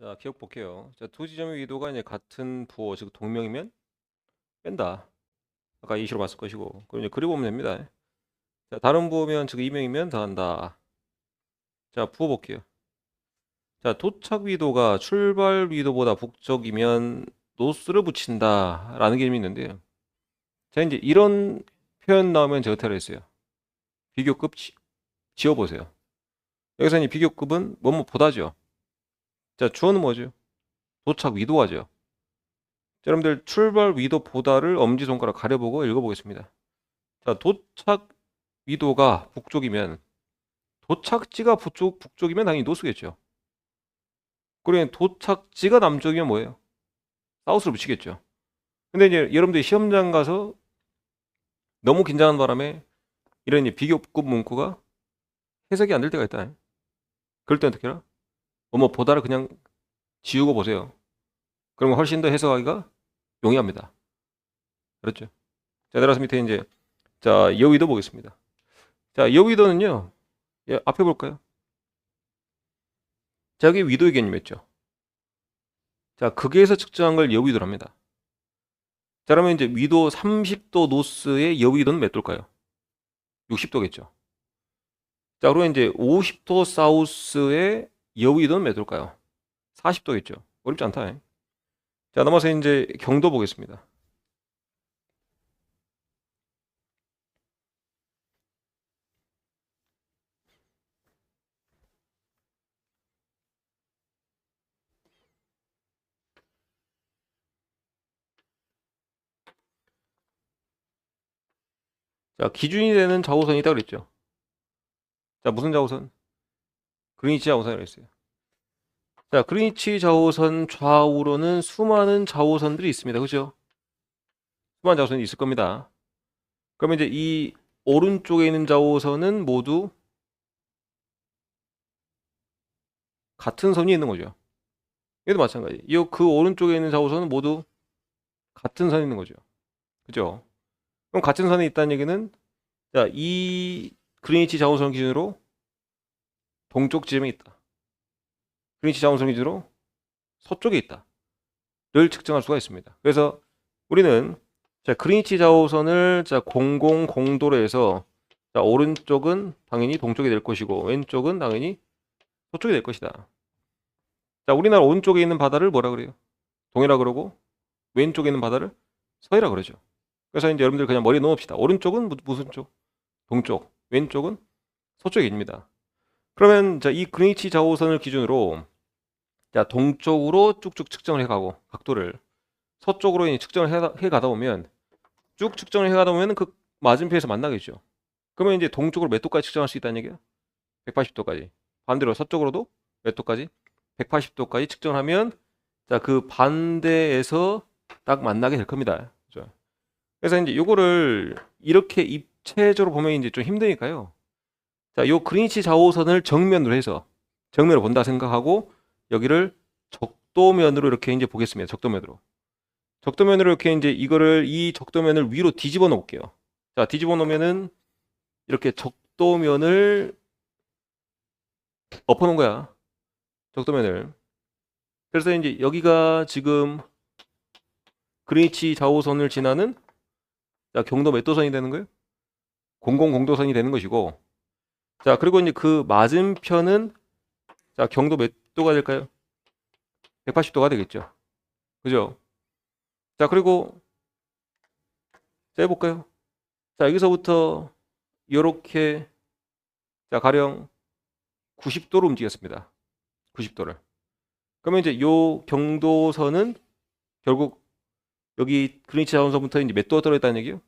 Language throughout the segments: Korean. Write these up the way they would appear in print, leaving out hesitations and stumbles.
자, 기억 볼게요. 자, 두 지점의 위도가 이제 같은 부호, 즉 동명이면 뺀다. 아까 이시로 봤을 것이고. 그럼 이제 그려보면 됩니다. 자, 다른 부호면, 즉 이명이면 더한다. 자, 부호 볼게요. 자, 도착 위도가 출발 위도보다 북쪽이면 노스를 붙인다. 라는 개념이 있는데요. 자, 이제 이런 표현 나오면 제가 어떻게 했어요? 비교급 지어보세요. 여기서 이제 비교급은 뭐뭐보다죠. 자, 주어는 뭐죠? 도착 위도하죠. 자, 여러분들 출발 위도보다를 엄지손가락 가려보고 읽어보겠습니다. 자, 도착 위도가 북쪽이면 도착지가 북쪽이면 당연히 노스겠죠. 그러면 도착지가 남쪽이면 뭐예요? 사우스를 붙이겠죠. 근데 이제 여러분들이 시험장 가서 너무 긴장한 바람에 이런 이제 비교급 문구가 해석이 안 될 때가 있다. 그럴 때 어떻게 해라? 뭐뭐 보다를 그냥 지우고 보세요. 그러면 훨씬 더 해석하기가 용이합니다. 그렇죠? 자, 따라서 밑에 이제 자, 여의도 보겠습니다. 자, 여의도는요. 예, 앞에 볼까요? 자, 여기 위도의 개념이었죠. 자, 극에서 측정한 걸 여의도랍니다. 자, 그러면 이제 위도 30도 노스의 여의도는 몇 도일까요? 60도겠죠. 자, 그리고 이제 50도 사우스의 여의도는 몇 도일까요? 40도겠죠. 어렵지 않다. 자, 넘어서 이제 경도 보겠습니다. 자, 기준이 되는 좌우선이 있다고 그랬죠. 자, 무슨 좌우선? 그린위치 좌우선이라고 했어요. 자, 그린위치 좌우선 좌우로는 수많은 좌우선들이 있습니다. 그죠? 수많은 좌우선이 있을 겁니다. 그러면 이제 이 오른쪽에 있는 좌우선은 모두 같은 선이 있는 거죠. 얘도 마찬가지. 이 그 오른쪽에 있는 좌우선은 모두 같은 선이 있는 거죠. 그죠? 그럼 같은 선이 있다는 얘기는 자, 이 그린위치 자원선 기준으로 동쪽 지점에 있다. 그린위치 자원선 기준으로 서쪽에 있다를 측정할 수가 있습니다. 그래서 우리는 자, 그린위치 자원선을 자, 000도로 해서 자, 오른쪽은 당연히 동쪽이 될 것이고 왼쪽은 당연히 서쪽이 될 것이다. 자, 우리나라 오른쪽에 있는 바다를 뭐라 그래요? 동해라 그러고 왼쪽에 있는 바다를 서해라 그러죠. 그래서 이제 여러분들 그냥 머리에 넣읍시다. 오른쪽은 무슨 쪽? 동쪽. 왼쪽은 서쪽입니다. 그러면 자, 이 그린위치 좌우선을 기준으로 자, 동쪽으로 쭉쭉 측정을 해가고 각도를 서쪽으로 측정을 해 가다 보면 쭉 측정을 해 가다 보면 그 맞은편에서 만나겠죠. 그러면 이제 동쪽으로 몇 도까지 측정할 수 있다는 얘기야? 180도까지. 반대로 서쪽으로도 몇 도까지? 180도까지 측정하면 자, 그 반대에서 딱 만나게 될 겁니다. 그죠? 그래서 이제 요거를 이렇게 입체적으로 보면 이제 좀 힘드니까요. 자, 요 그린위치 좌우선을 정면으로 해서 정면으로 본다 생각하고 여기를 적도면으로 이렇게 이제 보겠습니다. 적도면으로. 적도면으로 이렇게 이제 이거를 이 적도면을 위로 뒤집어 놓을게요. 자, 뒤집어 놓으면은 이렇게 적도면을 엎어 놓은 거야. 적도면을. 그래서 이제 여기가 지금 그린위치 좌우선을 지나는 자, 경도 몇 도선이 되는 거예요? 00도선이 되는 것이고 자, 그리고 이제 그 맞은편은 자, 경도 몇 도가 될까요? 180도가 되겠죠. 그죠? 자, 그리고 자, 해볼까요? 자, 여기서부터 이렇게 자, 가령 90도로 움직였습니다. 90도를. 그러면 이제 요 경도선은 결국 여기 그린위치 자원선부터 이제 몇 도가 떨어졌다는 얘기예요?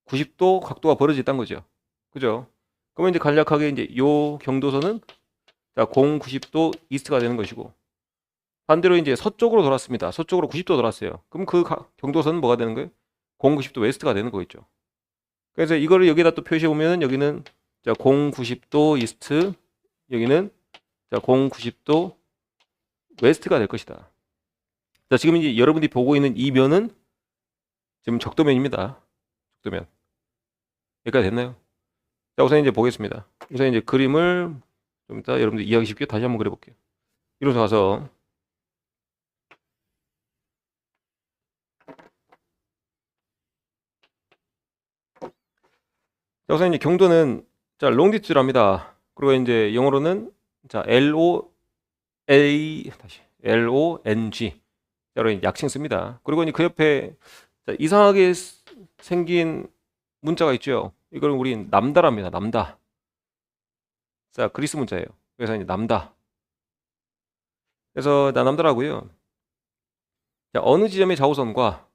90도 각도가 벌어졌다는 거죠. 그죠? 그러면 이제 간략하게 이제 요 경도선은 자, 90도 이스트가 되는 것이고 반대로 이제 서쪽으로 돌았습니다. 서쪽으로 90도 돌았어요. 그럼 그 경도선은 뭐가 되는 거예요? 90도 웨스트가 되는 거겠죠. 그래서 이거를 여기다 또 표시해 보면 여기는 자, 90도 이스트, 여기는 자, 90도 웨스트가 될 것이다. 자, 지금 이제 여러분들이 보고 있는 이 면은 지금 적도면입니다. 적도면. 여기까지 됐나요? 자, 우선 이제 보겠습니다. 우선 이제 그림을 좀 이따 여러분들 이해하기 쉽게 다시 한번 그려볼게요. 이로서 가서 자, 우선 이제 경도는 자, 롱디튜드로 합니다. 그리고 이제 영어로는 자, LONG. 여러 약칭 씁니다. 그리고 이제 그 옆에 자, 이상하게 생긴 문자가 있죠. 이걸 우리 남다랍니다. 남다. 자, 그리스 문자예요. 그래서 이제 남다. 그래서 남다라고요. 자, 어느 지점의 좌우선과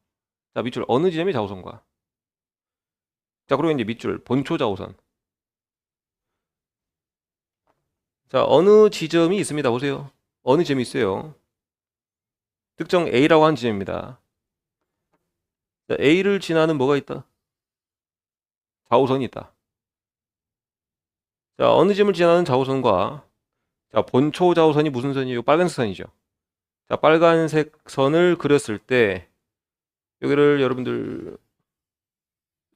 자, 밑줄 어느 지점의 좌우선과 자, 그리고 이제 밑줄 본초 좌우선. 자, 어느 지점이 있습니다. 보세요. 어느 지점이 있어요. 특정 A라고 하는 지점입니다. 자, A를 지나는 뭐가 있다? 좌우선이 있다. 자, 어느 지점을 지나는 좌우선과 자, 본초 좌우선이 무슨 선이에요? 빨간색 선이죠. 자, 빨간색 선을 그렸을 때 여기를 여러분들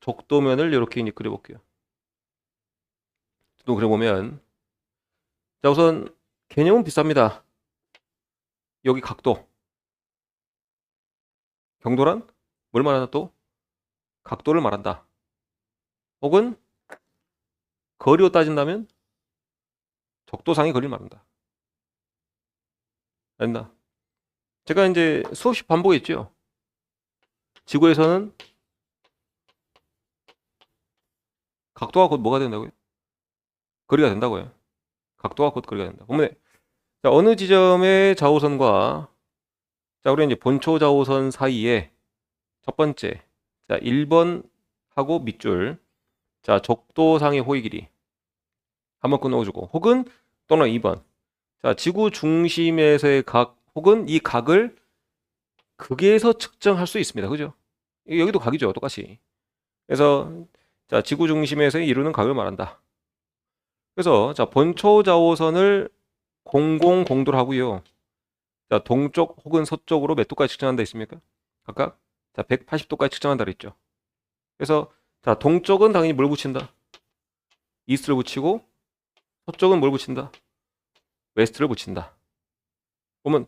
적도면을 이렇게 이제 그려볼게요. 또 그려보면 자, 우선 개념은 비쌉니다. 여기 각도. 경도란 뭘 말한다 또? 각도를 말한다. 혹은 거리로 따진다면 적도상의 거리를 말한다. 알겠나? 제가 이제 수없이 반복했죠. 지구에서는 각도가 곧 뭐가 된다고요? 거리가 된다고요. 각도가 곧 거리가 된다. 보면 자, 어느 지점의 좌우선과 자, 우리 이제 본초 좌우선 사이에 첫 번째 자, 1번하고 밑줄 자, 적도상의 호의 길이 한번 끊어주고 혹은 또는 2번 자, 지구 중심에서의 각 혹은 이 각을 극에서 측정할 수 있습니다. 그죠? 여기도 각이죠. 똑같이. 그래서 자, 지구 중심에서 이루는 각을 말한다. 그래서 자, 본초 좌우선을 00도로 하고요. 자, 동쪽 혹은 서쪽으로 몇 도까지 측정한다 있습니까? 각각 자, 180도까지 측정한다 그랬죠. 그래서 자, 동쪽은 당연히 뭘 붙인다? 이스트를 붙이고 서쪽은 뭘 붙인다? 웨스트를 붙인다. 보면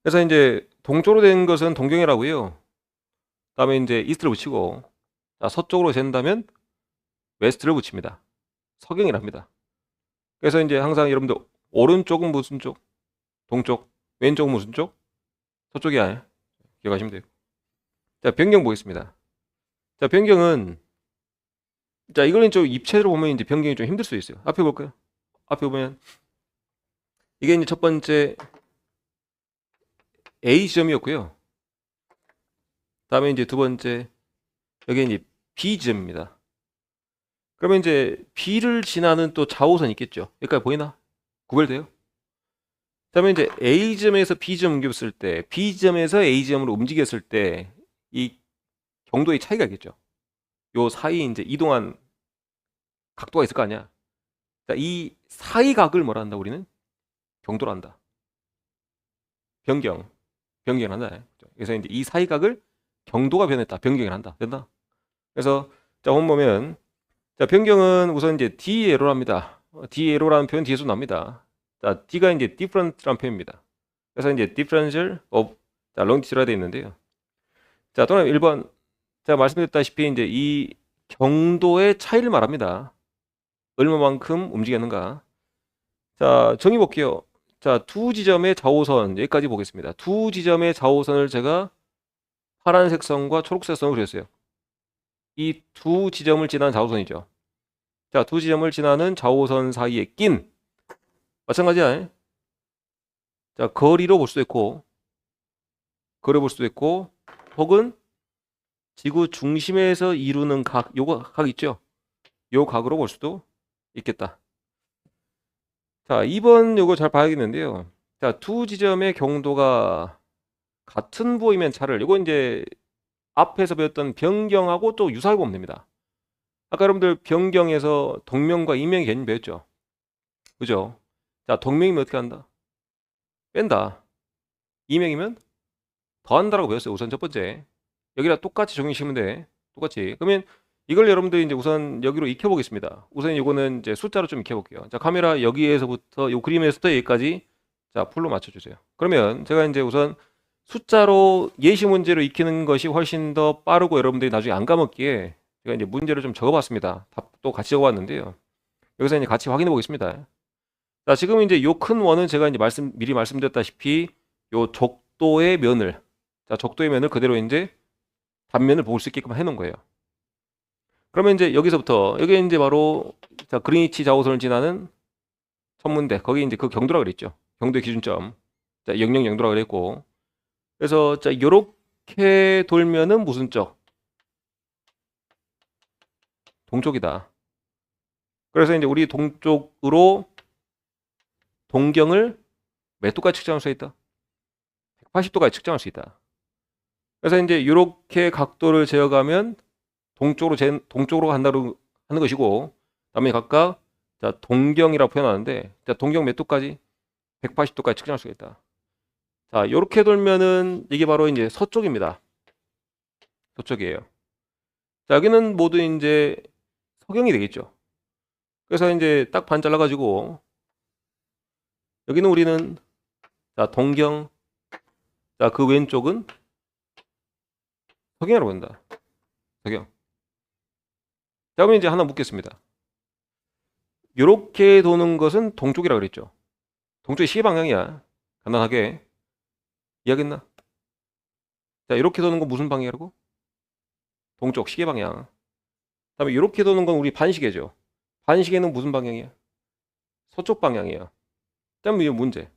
그래서 이제 동쪽으로 된 것은 동경이라고요. 그다음에 이제 이스트를 붙이고 자, 서쪽으로 된다면 웨스트를 붙입니다. 서경이랍니다. 그래서 이제 항상 여러분들 오른쪽은 무슨 쪽? 동쪽. 왼쪽은 무슨 쪽? 서쪽이야. 기억하시면 돼요. 자, 변경 보겠습니다. 자, 변경은 자, 이거는 좀 입체로 보면 이제 변경이 좀 힘들 수 있어요. 앞에 볼까요? 앞에 보면 이게 이제 첫 번째 A 지점이었고요. 다음에 이제 두 번째 여기 이제 B 지점입니다. 그러면 이제 B를 지나는 또 좌우선이 있겠죠. 여기까지 보이나? 구별돼요? 그다음에 이제 A 지점에서 B 지점 옮겼을 때, B 지점에서 A 지점으로 움직였을 때 이 경도의 차이가 있겠죠. 요 사이 이제 이동한 각도가 있을 거 아니야. 자, 이 사이 각을 뭐라 한다? 우리는 경도로 한다. 변경을 한다. 그래서 이제 이 사이 각을 경도가 변했다. 변경을 한다. 된다. 그래서 자, 보면 자, 변경은 우선 이제 D-A로랍니다. D-A로라는 표현 뒤에서 납니다. 자, D가 이제 different라는 표현입니다. 그래서 이제 differential of 자, longitude가 되어 있는데요. 자, 또는 1번 제가 말씀드렸다시피 이제 이 경도의 차이를 말합니다. 얼마만큼 움직였는가. 자, 정의 볼게요. 자, 두 지점의 좌우선 여기까지 보겠습니다. 두 지점의 좌우선을 제가 파란색 선과 초록색 선으로 그렸어요. 이 두 지점을 지나는 좌우선이죠. 자, 두 지점을 지나는 좌우선 사이에 낀 마찬가지야. 자, 거리로 볼 수도 있고 거리 볼 수도 있고 혹은 지구 중심에서 이루는 각, 요거 각 있죠? 요 각으로 볼 수도 있겠다. 자, 2번 요거 잘 봐야겠는데요. 자, 두 지점의 경도가 같은 부호이면 차를 요거 이제 앞에서 배웠던 변경하고 또 유사하게 보면 됩니다. 아까 여러분들 변경에서 동명과 이명의 개념 배웠죠? 그죠? 자, 동명이면 어떻게 한다? 뺀다. 이명이면 더한다라고 배웠어요. 우선 첫 번째. 여기랑 똑같이 적용시키면 돼. 똑같이. 그러면 이걸 여러분들이 이제 우선 여기로 익혀보겠습니다. 우선 이거는 이제 숫자로 좀 익혀볼게요. 자, 카메라 여기에서부터 이 그림에서부터 여기까지 자, 풀로 맞춰주세요. 그러면 제가 이제 우선 숫자로 예시 문제로 익히는 것이 훨씬 더 빠르고 여러분들이 나중에 안 까먹기에 제가 이제 문제를 좀 적어봤습니다. 답도 같이 적어봤는데요. 여기서 이제 같이 확인해 보겠습니다. 자, 지금 이제 요 큰 원은 제가 이제 미리 말씀드렸다시피 요 적도의 면을, 자, 적도의 면을 그대로 이제 단면을 볼 수 있게끔 해놓은 거예요. 그러면 이제 여기서부터, 여기 이제 바로, 자, 그린위치 자오선을 지나는 천문대, 거기 이제 그 경도라 그랬죠. 경도의 기준점. 자, 000도라 그랬고. 그래서, 자, 요렇게 돌면은 무슨 쪽? 동쪽이다. 그래서 이제 우리 동쪽으로 동경을 몇 도까지 측정할 수 있다? 180도까지 측정할 수 있다. 그래서 이제 이렇게 각도를 재어가면 동쪽으로 간다는 하는 것이고, 그다음에 각각 자 동경이라고 표현하는데, 자 동경 몇 도까지? 180도까지 측정할 수가 있다. 자 이렇게 돌면은 이게 바로 이제 서쪽입니다. 서쪽이에요. 자 여기는 모두 이제 서경이 되겠죠. 그래서 이제 딱 반 잘라가지고 여기는 우리는 자 동경, 자 그 왼쪽은 서경이라고 한다. 서경. 자 그러면 이제 하나 묻겠습니다. 이렇게 도는 것은 동쪽이라고 그랬죠. 동쪽이 시계 방향이야. 간단하게 이해하겠나? 자 이렇게 도는 건 무슨 방향이라고? 동쪽 시계 방향. 그다음에 이렇게 도는 건 우리 반시계죠. 반시계는 무슨 방향이야? 서쪽 방향이야. 그다음에 이 문제.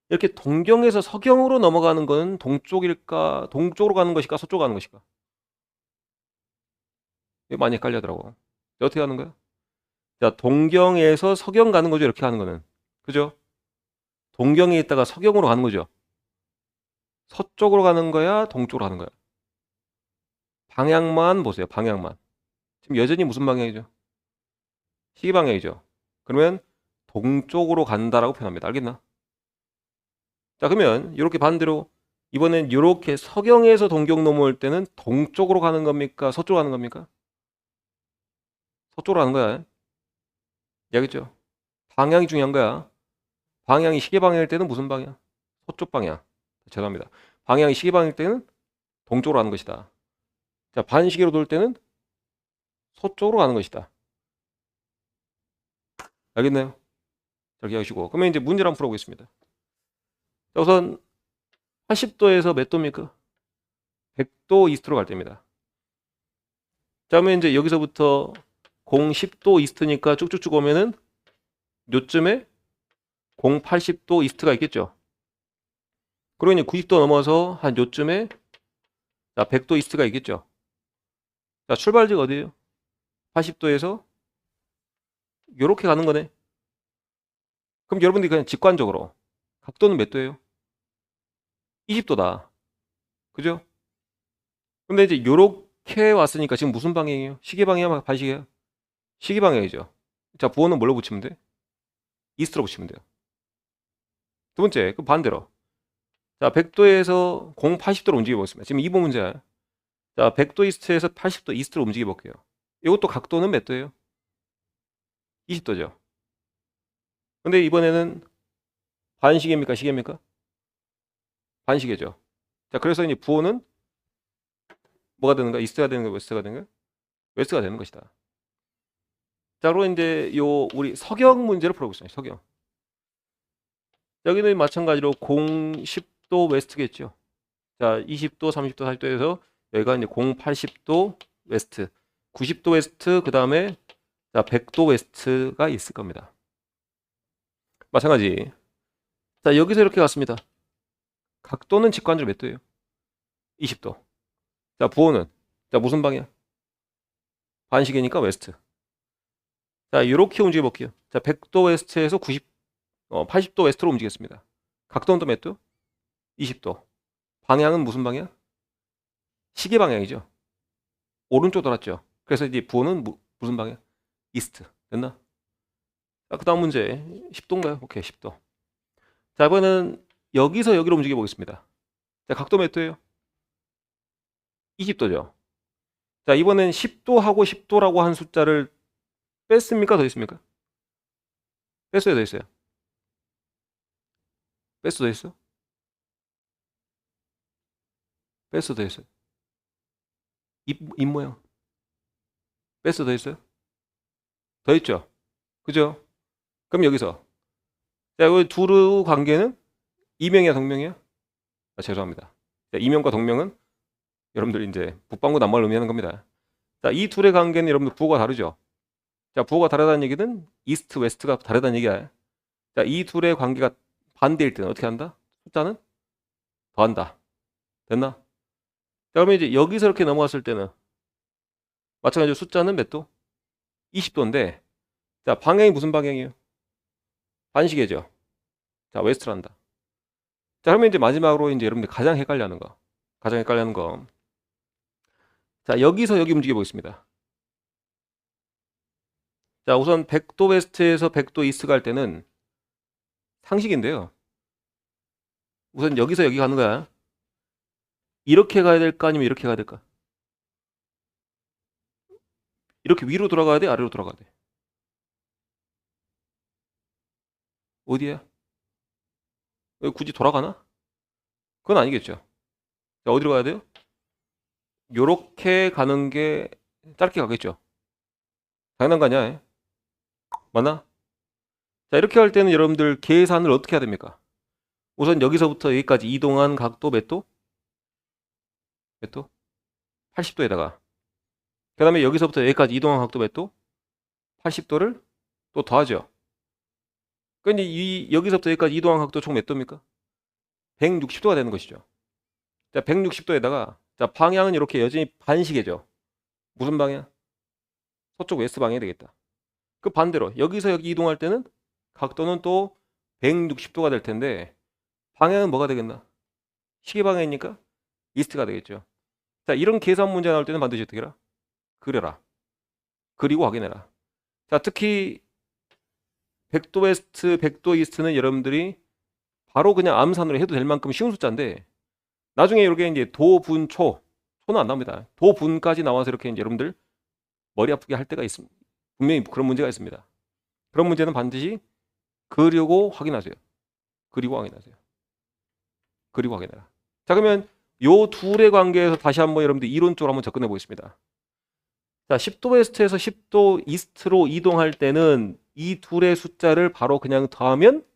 이렇게 동경에서 서경으로 넘어가는 건 동쪽일까? 동쪽으로 가는 것일까? 서쪽으로 가는 것일까? 이거 많이 헷갈리더라고. 어떻게 하는 거야? 자, 동경에서 서경 가는 거죠. 이렇게 가는 거는. 그죠? 동경에 있다가 서경으로 가는 거죠. 서쪽으로 가는 거야? 동쪽으로 가는 거야? 방향만 보세요. 방향만. 지금 여전히 무슨 방향이죠? 시계 방향이죠. 그러면 동쪽으로 간다라고 표현합니다. 알겠나? 자, 그러면 이렇게 반대로 이번엔 이렇게 서경에서 동경 넘어올 때는 동쪽으로 가는 겁니까? 서쪽으로 가는 겁니까? 서쪽으로 가는 거야. 알겠죠? 방향이 중요한 거야. 방향이 시계 방향일 때는 무슨 방향? 서쪽 방향. 죄송합니다. 방향이 시계 방향일 때는 동쪽으로 가는 것이다. 자, 반시계로 돌 때는 서쪽으로 가는 것이다. 알겠나요? 잘 기억하시고. 그러면 이제 문제를 한번 풀어보겠습니다. 자, 우선 80도에서 몇 도입니까? 100도 이스트로 갈 때입니다. 자, 그러면 이제 여기서부터 10도 이스트니까 쭉쭉쭉 오면은 요쯤에 80도 이스트가 있겠죠. 그리고 이제 90도 넘어서 한 요쯤에 자, 100도 이스트가 있겠죠. 자, 출발지가 어디예요? 80도에서 요렇게 가는 거네. 그럼 여러분들이 그냥 직관적으로 각도는 몇 도예요? 20도다. 그죠? 근데 이제 요렇게 왔으니까 지금 무슨 방향이에요? 시계 방향이야? 반시계야? 시계 방향이죠. 자, 부호는 뭘로 붙이면 돼? 이스트로 붙이면 돼요. 두 번째, 그 반대로. 자, 100도에서 80도로 움직여 보겠습니다. 지금 2번 문제야. 자, 100도 이스트에서 80도 이스트로 움직여 볼게요. 이것도 각도는 몇 도예요? 20도죠. 근데 이번에는 반시계입니까? 시계입니까? 반시계죠. 자, 그래서 이제 부호는 뭐가 되는가? 이스트가 되는 가 웨스트가 되는 가 웨스트가 되는 것이다. 자, 그리고 이제 요 우리 서경 문제를 풀어보겠습니다. 서경. 여기는 마찬가지로 10도 웨스트겠죠. 자, 20도, 30도, 40도에서 여기가 이제 80도 웨스트, 90도 웨스트, 그 다음에 자, 100도 웨스트가 있을 겁니다. 마찬가지. 자, 여기서 이렇게 갔습니다. 각도는 직관적으로 몇 도예요? 20도. 자, 부호는 자, 무슨 방향? 반시계니까 웨스트. 자, 이렇게 움직여 볼게요. 자, 100도 웨스트에서 80도 웨스트로 움직였습니다. 각도는 또 몇 도? 20도. 방향은 무슨 방향? 시계 방향이죠. 오른쪽 돌았죠. 그래서 이제 부호는 무슨 방향? 이스트. 됐나? 자, 그 다음 문제. 10도인가요? 오케이, 10도. 자, 이번에는 여기서 여기로 움직여 보겠습니다. 자, 각도 몇 도예요? 20도죠. 자, 이번엔 10도하고 10도라고 한 숫자를 뺐습니까? 더 있습니까? 뺐어요, 더 있어요? 뺐어, 더 있어? 뺐어, 더 있어요? 입 모양. 뺐어, 더했어요? 더했죠? 그죠? 그럼 여기서 자, 이 둘의 관계는 이명이야, 동명이야? 아, 죄송합니다. 자, 이명과 동명은 여러분들 이제 북방구 남방을 의미하는 겁니다. 자, 이 둘의 관계는 여러분들 부호가 다르죠? 자, 부호가 다르다는 얘기는 이스트, 웨스트가 다르다는 얘기야. 자, 이 둘의 관계가 반대일 때는 어떻게 한다? 숫자는 더한다. 됐나? 자, 그러면 이제 여기서 이렇게 넘어갔을 때는 마찬가지로 숫자는 몇 도? 20도인데 자, 방향이 무슨 방향이에요? 반시계죠. 자, 웨스트란다. 자, 그러면 이제 마지막으로 이제 여러분들 가장 헷갈려하는 거. 가장 헷갈려하는 거. 자, 여기서 여기 움직여 보겠습니다. 자, 우선 100도 웨스트에서 100도 이스트 갈 때는 상식인데요. 우선 여기서 여기 가는 거야. 이렇게 가야 될까 아니면 이렇게 가야 될까? 이렇게 위로 돌아가야 돼? 아래로 돌아가야 돼? 어디야? 여기 굳이 돌아가나? 그건 아니겠죠. 자, 어디로 가야 돼요? 요렇게 가는 게 짧게 가겠죠. 당연한 거 아니야? 맞나? 자, 이렇게 할 때는 여러분들 계산을 어떻게 해야 됩니까? 우선 여기서부터 여기까지 이동한 각도 몇 도? 몇 도? 80도에다가 그 다음에 여기서부터 여기까지 이동한 각도 몇 도? 80도를 또 더하죠. 그러니까 여기서부터 여기까지 이동한 각도 총 몇 도입니까? 160도가 되는 것이죠. 자, 160도에다가 자, 방향은 이렇게 여전히 반시계죠. 무슨 방향? 서쪽 웨스트 방향이 되겠다. 그 반대로 여기서 여기 이동할 때는 각도는 또 160도가 될 텐데 방향은 뭐가 되겠나? 시계 방향이니까 이스트가 되겠죠. 자, 이런 계산 문제 나올 때는 반드시 어떻게 해라? 그려라. 그리고 확인해라. 자, 특히 100도 웨스트, 100도 이스트는 여러분들이 바로 그냥 암산으로 해도 될 만큼 쉬운 숫자인데 나중에 이렇게 이제 도분 초, 초는 안 나옵니다. 도분까지 나와서 이렇게 이제 여러분들 머리 아프게 할 때가 있습니다. 분명히 그런 문제가 있습니다. 그런 문제는 반드시 그리고 확인하세요. 그리고 확인하세요. 그리고 확인해라. 자, 그러면 요 둘의 관계에서 다시 한번 여러분들 이론적으로 한번 접근해 보겠습니다. 자, 10도 웨스트에서 10도 이스트로 이동할 때는 이 둘의 숫자를 바로 그냥 더하면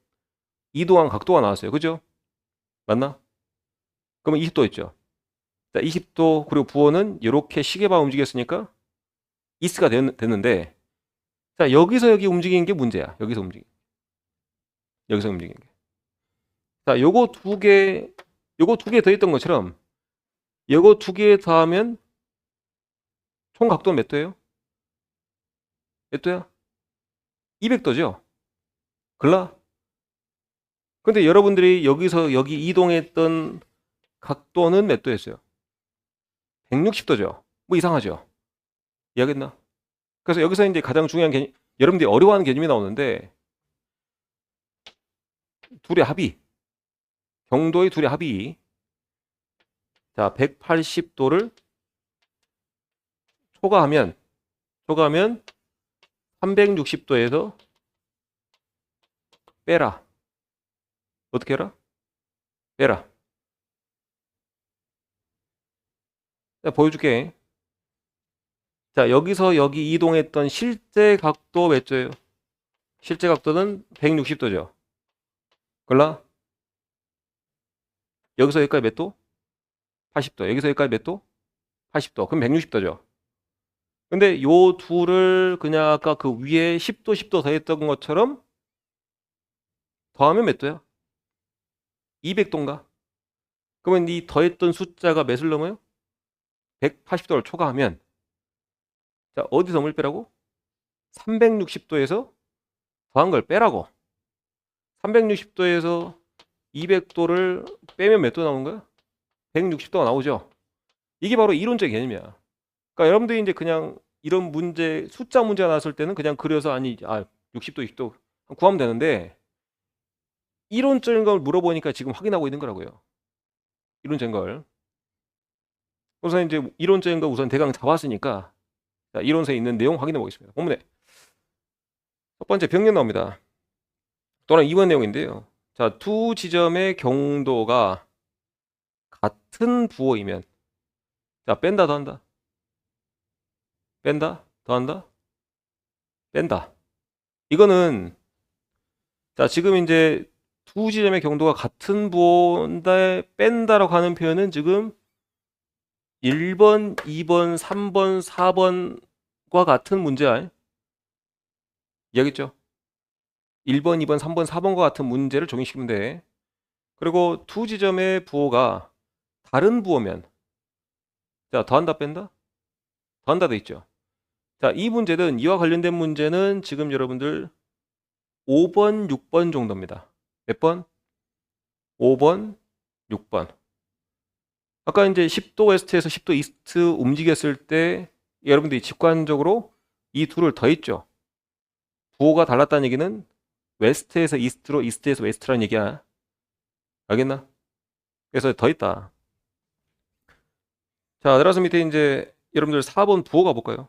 이동한 각도가 나왔어요. 그죠? 맞나? 그러면 20도 있죠. 자, 20도 그리고 부호는 이렇게 시계방 움직였으니까 이스트가 됐는데 자, 여기서 여기 움직이는 게 문제야. 여기서 움직이는 게. 자, 요거 두 개 더했던 것처럼 요거 두 개 더하면 총 각도는 몇 도예요? 몇 도야? 200도죠? 글라? 근데 여러분들이 여기서 여기 이동했던 각도는 몇 도였어요? 160도죠? 뭐 이상하죠? 이해하겠나? 그래서 여기서 이제 가장 중요한 개념, 여러분들이 어려워하는 개념이 나오는데 둘의 합이, 경도의 둘의 합이 자, 180도를 초과하면 360도에서 빼라. 어떻게 해라? 빼라. 자, 보여줄게. 자, 여기서 여기 이동했던 실제 각도 몇 도예요? 실제 각도는 160도죠. 글라? 여기서 여기까지 몇 도? 80도. 여기서 여기까지 몇 도? 80도. 그럼 160도죠. 근데 요 둘을 그냥 아까 그 위에 10도, 10도 더했던 것처럼 더하면 몇 도야? 200도인가? 그러면 이 더했던 숫자가 몇을 넘어요? 180도를 초과하면 자, 어디서 뭘 빼라고? 360도에서 더한 걸 빼라고. 360도에서 200도를 빼면 몇 도 나오는 거야? 160도가 나오죠. 이게 바로 이론적 개념이야. 그러니까 여러분들이 이제 그냥 이런 문제, 숫자 문제가 나왔을 때는 그냥 그려서 60도, 60도 구하면 되는데 이론적인 걸 물어보니까 지금 확인하고 있는 거라고요. 이론적인 걸. 우선 이제 이론적인 거 우선 대강 잡았으니까 자, 이론서에 있는 내용 확인해 보겠습니다. 본문에 첫 번째 병렬 나옵니다. 또는 2번 내용인데요. 자, 두 지점의 경도가 같은 부호이면 자, 뺀다 더한다? 뺀다 더한다, 뺀다. 이거는 자 지금 이제 두 지점의 경도가 같은 부호인데 뺀다라고 하는 표현은 지금 1번, 2번, 3번, 4번과 같은 문제야. 이해하겠죠? 1번, 2번, 3번, 4번과 같은 문제를 적용시키면 돼. 그리고 두 지점의 부호가 다른 부호면 자 더한다, 뺀다? 더한다 돼 있죠. 자, 이 문제는 이와 관련된 문제는 지금 여러분들 5번, 6번 정도입니다. 몇 번? 5번, 6번. 아까 이제 10도 웨스트에서 10도 이스트 움직였을 때 여러분들이 직관적으로 이 둘을 더했죠. 부호가 달랐다는 얘기는 웨스트에서 이스트로, 이스트에서 웨스트라는 얘기야. 알겠나? 그래서 더했다. 자, 따라서 밑에 이제 여러분들 4번 부호 가볼까요?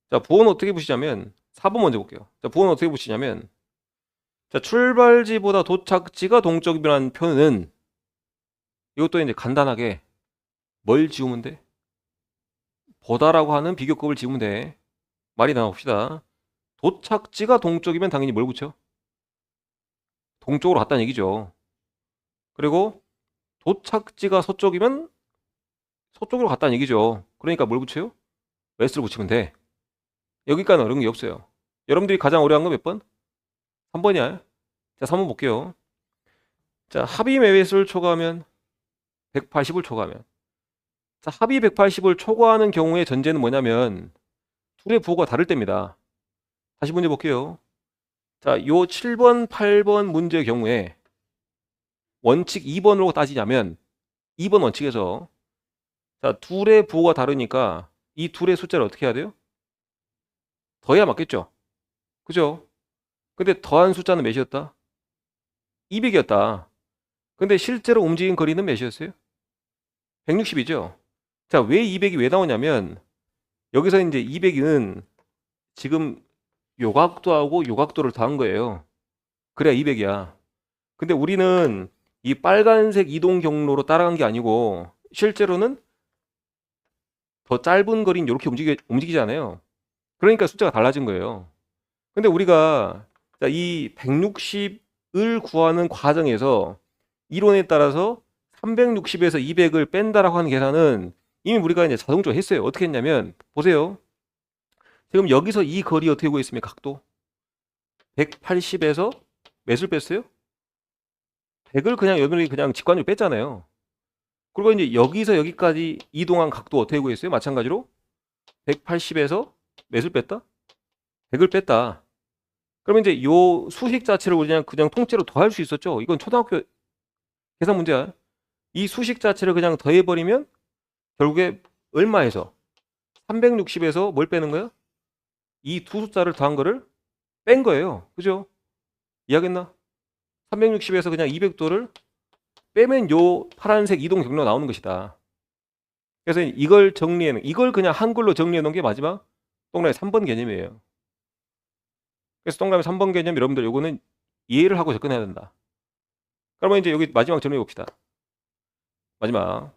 자, 부호는 어떻게 보시냐면 4번 먼저 볼게요. 자, 부호는 어떻게 보시냐면 자, 출발지보다 도착지가 동쪽이라는 표현은 이것도 이제 간단하게 뭘 지우면 돼? 보다라고 하는 비교급을 지우면 돼. 말이 나옵시다. 도착지가 동쪽이면 당연히 뭘 붙여? 동쪽으로 갔다는 얘기죠. 그리고 도착지가 서쪽이면 서쪽으로 갔다는 얘기죠. 그러니까 뭘 붙여요? 웨스트를 붙이면 돼. 여기까지는 어려운 게 없어요. 여러분들이 가장 어려운 건 몇 번? 3번이야. 자, 3번 볼게요. 자, 합의 매매수를 초과하면 180을 초과하면 자, 합의 180을 초과하는 경우의 전제는 뭐냐면 둘의 부호가 다를 때입니다. 다시 문제 볼게요. 자, 요 7번, 8번 문제의 경우에 원칙 2번으로 따지자면 2번 원칙에서 자, 둘의 부호가 다르니까 이 둘의 숫자를 어떻게 해야 돼요? 더해야 맞겠죠? 그죠? 근데 더한 숫자는 몇이었다? 200이었다. 근데 실제로 움직인 거리는 몇이었어요? 160이죠? 자, 왜 200이 왜 나오냐면 여기서 이제 200은 지금 요각도하고 요각도를 더한 거예요. 그래야 200이야. 근데 우리는 이 빨간색 이동 경로로 따라간 게 아니고 실제로는 더 짧은 거리는 이렇게 움직이잖아요. 그러니까 숫자가 달라진 거예요. 근데 우리가 이 160을 구하는 과정에서 이론에 따라서 360에서 200을 뺀다라고 하는 계산은 이미 우리가 이제 자동적으로 했어요. 어떻게 했냐면 보세요. 지금 여기서 이 거리 어떻게 구했습니까? 각도 180에서 몇을 뺐어요? 100을 그냥 여러분이 그냥 직관적으로 뺐잖아요. 그리고 이제 여기서 여기까지 이동한 각도 어떻게 구했어요? 마찬가지로 180에서 몇을 뺐다? 100을 뺐다. 그러면 이제 요 수식 자체를 그냥 통째로 더할 수 있었죠. 이건 초등학교 계산 문제야. 이 수식 자체를 그냥 더해버리면 결국에 얼마에서 360에서 뭘 빼는 거야? 이 두 숫자를 더한 거를 뺀 거예요. 그죠? 이해하겠나? 360에서 그냥 200도를 빼면 요 파란색 이동 경로 나오는 것이다. 그래서 이걸 그냥 한글로 정리해 놓은 게 마지막 동그라미 3번 개념이에요. 그래서 동그라미 3번 개념 여러분들 요거는 이해를 하고 접근해야 된다. 그러면 이제 여기 마지막 정리해 봅시다. 마지막.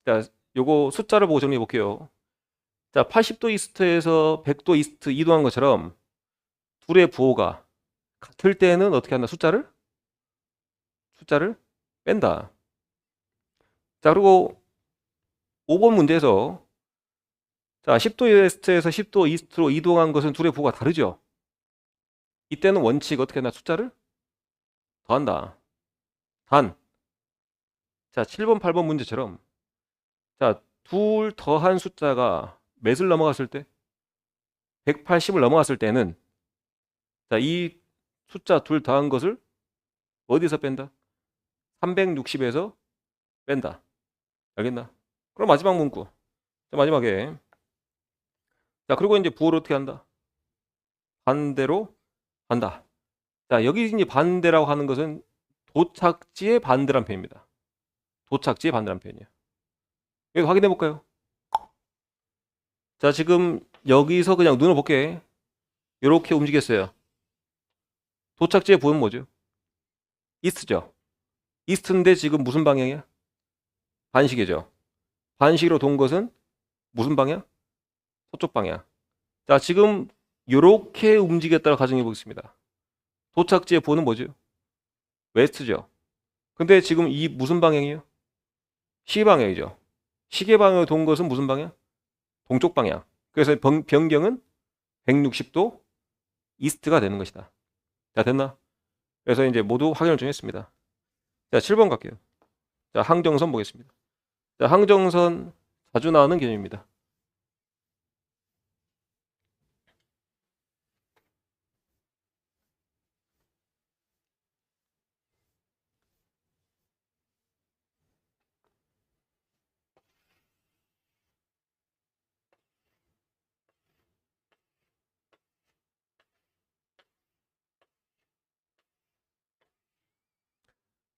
자, 요거 숫자를 보고 정리해 볼게요. 자, 80도 이스트에서 100도 이스트 이동한 것처럼 둘의 부호가 같을 때는 어떻게 한다? 숫자를 뺀다. 자, 그리고 5번 문제에서 자, 10도 웨스트에서 10도 이스트로 이동한 것은 둘의 부호가 다르죠. 이때는 원칙 어떻게 한다? 숫자를 더한다. 단. 자, 7번, 8번 문제처럼 자, 둘 더한 숫자가 몇을 넘어갔을 때? 180을 넘어갔을 때는 자, 이 숫자 둘 더한 것을 어디서 뺀다? 360에서 뺀다. 알겠나? 그럼 마지막 문구. 자, 마지막에 자, 그리고 이제 부호를 어떻게 한다? 반대로 한다. 자, 여기 이제 반대라고 하는 것은 도착지의 반대란 표현입니다. 도착지의 반대란 표현이에요. 여기 확인해 볼까요? 자, 지금 여기서 그냥 눈을 볼게. 이렇게 움직였어요. 도착지의 부호는 뭐죠? 이스트죠. 이스트인데 지금 무슨 방향이야? 반시계죠. 반시계로 돈 것은 무슨 방향? 서쪽 방향. 자, 지금 요렇게 움직였다고 가정해 보겠습니다. 도착지의 보는 뭐죠? 웨스트죠. 근데 지금 이 무슨 방향이에요? 시방향이죠. 시계 방향으로 돈 것은 무슨 방향? 동쪽 방향. 그래서 변경은 160도 이스트가 되는 것이다. 자, 됐나? 그래서 이제 모두 확인을 좀 했습니다. 자, 7번 갈게요. 자, 항정선 보겠습니다. 자, 항정선 자주 나오는 개념입니다.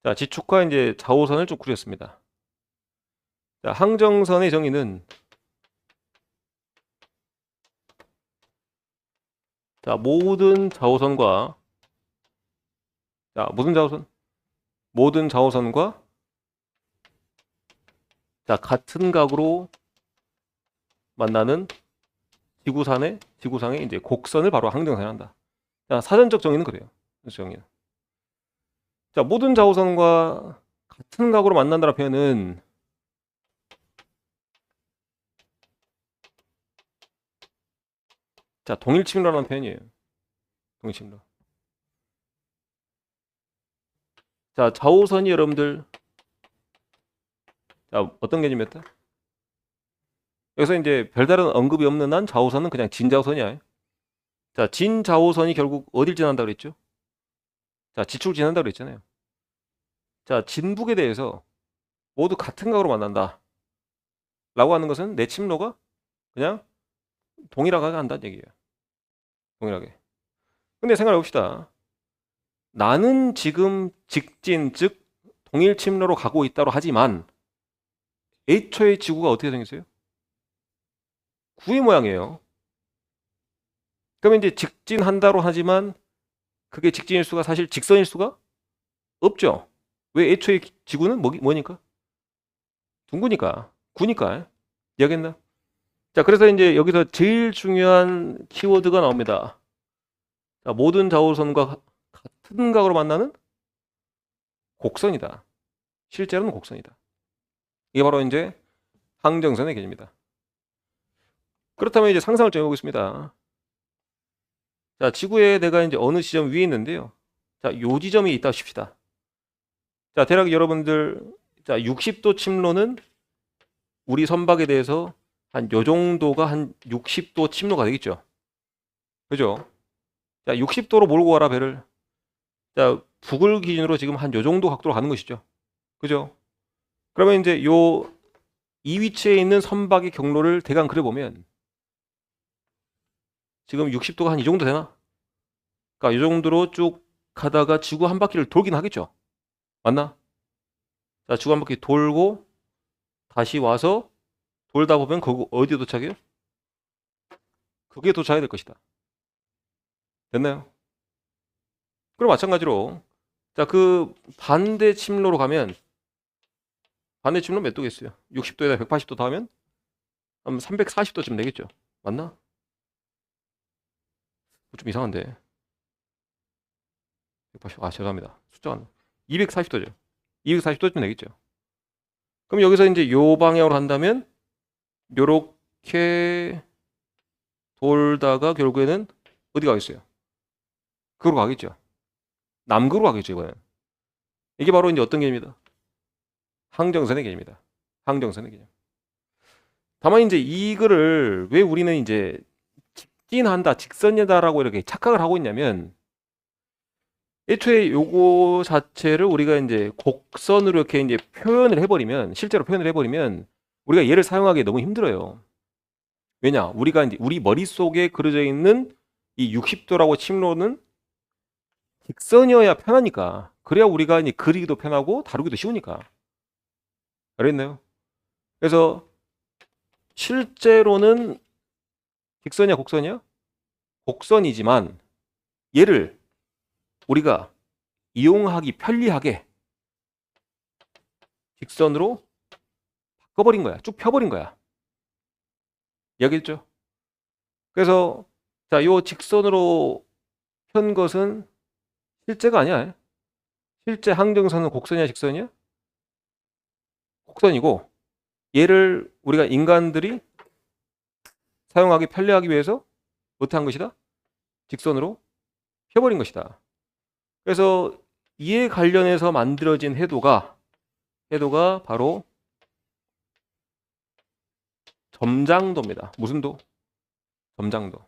자, 지축과 이제 좌우선을 좀 그렸습니다. 자, 항정선의 정의는 자, 모든 좌우선과 자, 무슨 좌우선? 모든 좌우선과 자, 같은 각으로 만나는 지구상의 이제 곡선을 바로 항정선이 한다. 자, 사전적 정의는 그래요. 정의는. 자, 모든 좌우선과 같은 각으로 만난다는 표현은 자, 동일침로라는 표현이에요. 동일침로. 자, 좌우선이 여러분들 자, 어떤 개념이었다? 여기서 이제 별다른 언급이 없는 한 좌우선은 그냥 진좌우선이야. 자, 진좌우선이 결국 어딜 지난다 그랬죠? 자, 지축을 지난다 그랬잖아요. 자, 진북에 대해서 모두 같은 각으로 만난다. 라고 하는 것은 내 침로가 그냥 동일하게 한다는 얘기예요. 동일하게. 근데 생각해 봅시다. 나는 지금 직진, 즉 동일 침로로 가고 있다고 하지만 애초에 지구가 어떻게 생겼어요? 구의 모양이에요. 그러면 이제 직진한다로 하지만 그게 직진일 수가 사실 직선일 수가 없죠. 왜 애초에 지구는 뭐니까? 둥구니까. 구니까. 이해하겠나? 자, 그래서 이제 여기서 제일 중요한 키워드가 나옵니다. 자, 모든 좌우선과 같은 각으로 만나는 곡선이다. 실제로는 곡선이다. 이게 바로 이제 항정선의 개념입니다. 그렇다면 이제 상상을 좀 해보겠습니다. 자, 지구에 내가 이제 어느 지점 위에 있는데요. 자, 요 지점이 있다 칩시다. 자, 대략 여러분들, 자, 60도 침로는 우리 선박에 대해서 한 요 정도가 한 60도 침로가 되겠죠. 그죠? 자, 60도로 몰고 가라, 배를. 자, 북을 기준으로 지금 한 요 정도 각도로 가는 것이죠. 그죠? 그러면 이제 이 위치에 있는 선박의 경로를 대강 그려보면 지금 60도가 한 이 정도 되나? 그러니까 이 정도로 쭉 가다가 지구 한 바퀴를 돌긴 하겠죠. 맞나? 자, 지구 한 바퀴 돌고 다시 와서 돌다 보면 거기 어디에 도착해요? 그게 도착해야 될 것이다. 됐나요? 그럼 마찬가지로 자, 그 반대 침로로 가면 반대 침로 몇 도겠어요? 60도에다 180도 더하면 한 340도쯤 되겠죠. 맞나? 좀 이상한데. 180, 아, 죄송합니다. 숫자가 안 240도죠. 240도쯤 되겠죠. 그럼 여기서 이제 요 방향으로 한다면 요렇게 돌다가 결국에는 어디 가겠어요? 그로 가겠죠. 남극으로 가겠죠, 이번엔. 이게 바로 이제 어떤 개념이다? 항정선의 개념이다. 항정선의 개념. 다만 이제 이거를 왜 우리는 이제 직진한다, 직선이다라고 이렇게 착각을 하고 있냐면 애초에 요거 자체를 우리가 이제 곡선으로 이렇게 이제 표현을 해버리면 실제로 표현을 해버리면 우리가 얘를 사용하기 너무 힘들어요. 왜냐? 우리가 이제 우리 머릿속에 그려져 있는 이 60도라고 침로는 직선이어야 편하니까. 그래야 우리가 이제 그리기도 편하고 다루기도 쉬우니까. 알겠나요? 그래서 실제로는 직선이야, 곡선이야? 곡선이지만 얘를 우리가 이용하기 편리하게 직선으로 바꿔버린 거야. 쭉 펴버린 거야. 이야기했죠? 그래서 자, 요 직선으로 편 것은 실제가 아니야. 실제 항정선은 곡선이야, 직선이야? 곡선이고, 얘를 우리가 인간들이 사용하기 편리하기 위해서 어떻게 한 것이다? 직선으로 펴버린 것이다. 그래서 이에 관련해서 만들어진 해도가 바로 점장도입니다. 무슨 도? 점장도.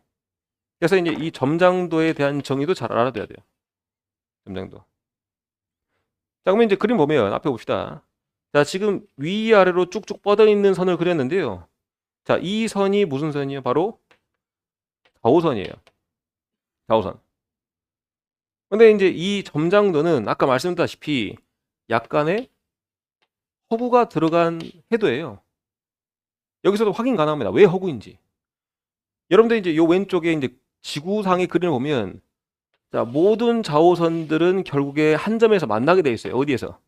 그래서 이제 이 점장도에 대한 정의도 잘 알아둬야 돼요. 점장도. 자, 그러면 이제 그림 보면 앞에 봅시다. 자, 지금 위아래로 쭉쭉 뻗어 있는 선을 그렸는데요. 자, 이 선이 무슨 선이에요? 바로 좌우선이에요. 좌우선. 근데 이제 이 점장도는 아까 말씀드렸다시피 약간의 허구가 들어간 해도예요. 여기서도 확인 가능합니다. 왜 허구인지. 여러분들 이제 요 왼쪽에 이제 지구상의 그림을 보면 자, 모든 좌우선들은 결국에 한 점에서 만나게 돼 있어요. 어디에서?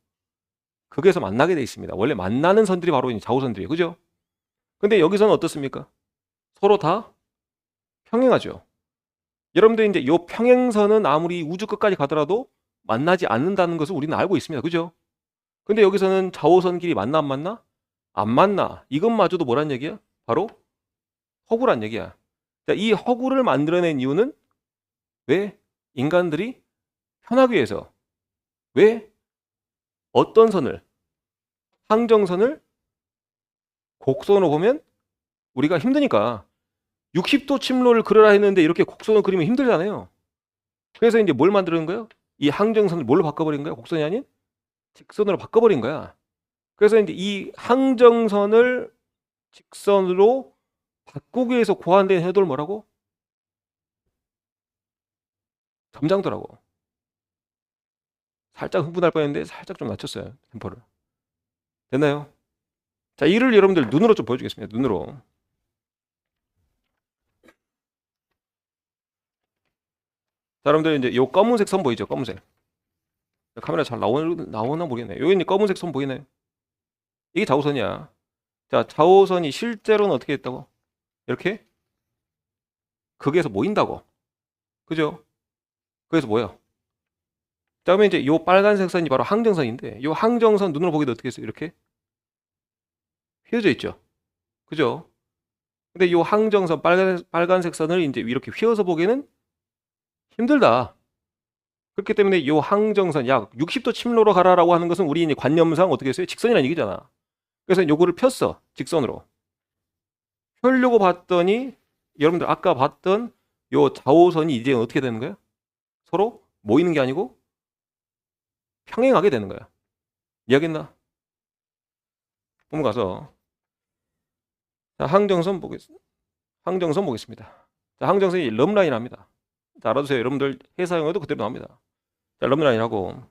극에서 만나게 돼 있습니다. 원래 만나는 선들이 바로 이제 좌우선들이에요. 그죠? 근데 여기서는 어떻습니까? 서로 다 평행하죠. 여러분들 이제 요 평행선은 아무리 우주 끝까지 가더라도 만나지 않는다는 것을 우리는 알고 있습니다. 그죠? 근데 여기서는 좌우선끼리 만나 안 만나? 안 만나. 이것마저도 뭐란 얘기야? 바로 허구란 얘기야. 자, 이 허구를 만들어낸 이유는 왜? 인간들이 편하기 위해서. 왜? 어떤 선을? 항정선을 곡선으로 보면 우리가 힘드니까 60도 침로를 그려라 했는데 이렇게 곡선을 그리면 힘들잖아요. 그래서 이제 뭘 만드는 거예요? 이 항정선을 뭘로 바꿔버린 거야? 곡선이 아닌 직선으로 바꿔버린 거야. 그래서 이제 이 항정선을 직선으로 바꾸기 위해서 고안된 해도를 뭐라고? 점장도라고. 살짝 흥분할 뻔했는데 살짝 좀 낮췄어요. 템포를. 됐나요? 자, 이를 여러분들 눈으로 좀 보여주겠습니다. 눈으로. 자, 여러분들 이제 요 검은색 선 보이죠? 검은색. 카메라 잘 나오나 모르겠네. 여기 이제 검은색 선 보이나요? 이게 좌우선이야. 자, 좌우선이 실제로는 어떻게 했다고? 이렇게 극에서 모인다고. 그죠? 그래서 뭐야? 자, 그러면 이제 요 빨간색 선이 바로 항정선인데 요 항정선 눈으로 보기도 어떻게 했어요? 이렇게 휘어져 있죠. 그죠? 근데 요 항정선 빨간색 선을 이제 이렇게 휘어서 보기에는 힘들다. 그렇기 때문에 요 항정선 약 60도 침로로 가라라고 하는 것은 우리 이제 관념상 어떻게 했어요? 직선이라는 얘기잖아. 그래서 요거를 폈어. 직선으로. 펴려고 봤더니 여러분들 아까 봤던 요 좌우선이 이제 어떻게 되는 거야? 서로 모이는 게 아니고 평행하게 되는 거야. 이해하겠나? 넘어가서 자, 항정선 보겠습니다. 자, 항정선이 럼라인 합니다. 자, 알아두세요. 여러분들 회사용어도 그대로 나옵니다. 자, 럼라인하고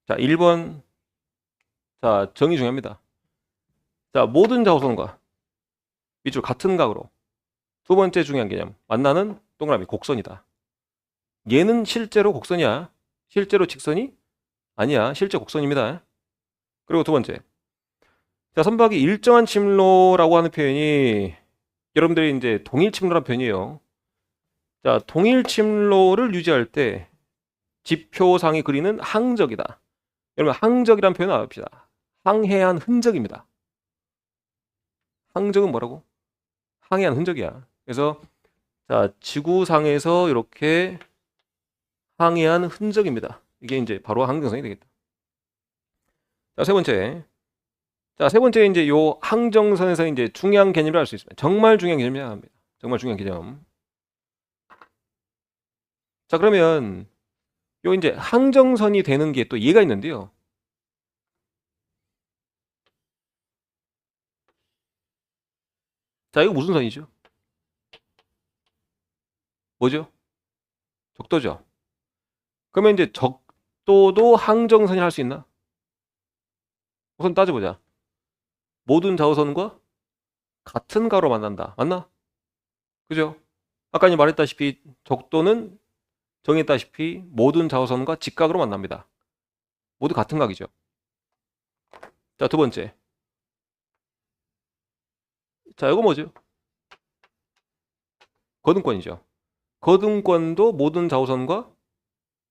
자, 1번 자, 정의 중요합니다. 자, 모든 좌우선과 밑줄 같은 각으로 두 번째 중요한 개념 만나는 동그라미 곡선이다. 얘는 실제로 곡선이야. 실제로 직선이 아니야. 실제 곡선입니다. 그리고 두 번째 자, 선박이 일정한 침로라고 하는 표현이 여러분들이 이제 동일 침로란 표현이에요. 자, 동일 침로를 유지할 때 지표상이 그리는 항적이다. 여러분 항적이란 표현 알아봅시다. 항해한 흔적입니다. 항적은 뭐라고? 항해한 흔적이야. 그래서 자, 지구상에서 이렇게 항해한 흔적입니다. 이게 이제 바로 항정선이 되겠다. 자, 세 번째. 자, 세 번째 이제 요 항정선에서 이제 중요한 개념을 알 수 있습니다. 정말 중요한 개념이라고 합니다. 정말 중요한 개념. 자, 그러면 요 이제 항정선이 되는 게 또 이해가 있는데요. 자, 이거 무슨 선이죠? 뭐죠? 적도죠. 그러면 이제 적도도 항정선이 할 수 있나? 우선 따져보자. 모든 좌우선과 같은 가로 만난다. 맞나? 그죠? 아까 이제 말했다시피 적도는 정했다시피 모든 좌우선과 직각으로 만납니다. 모두 같은 각이죠. 자, 두 번째. 자, 이거 뭐죠? 거등권이죠. 거등권도 모든 좌우선과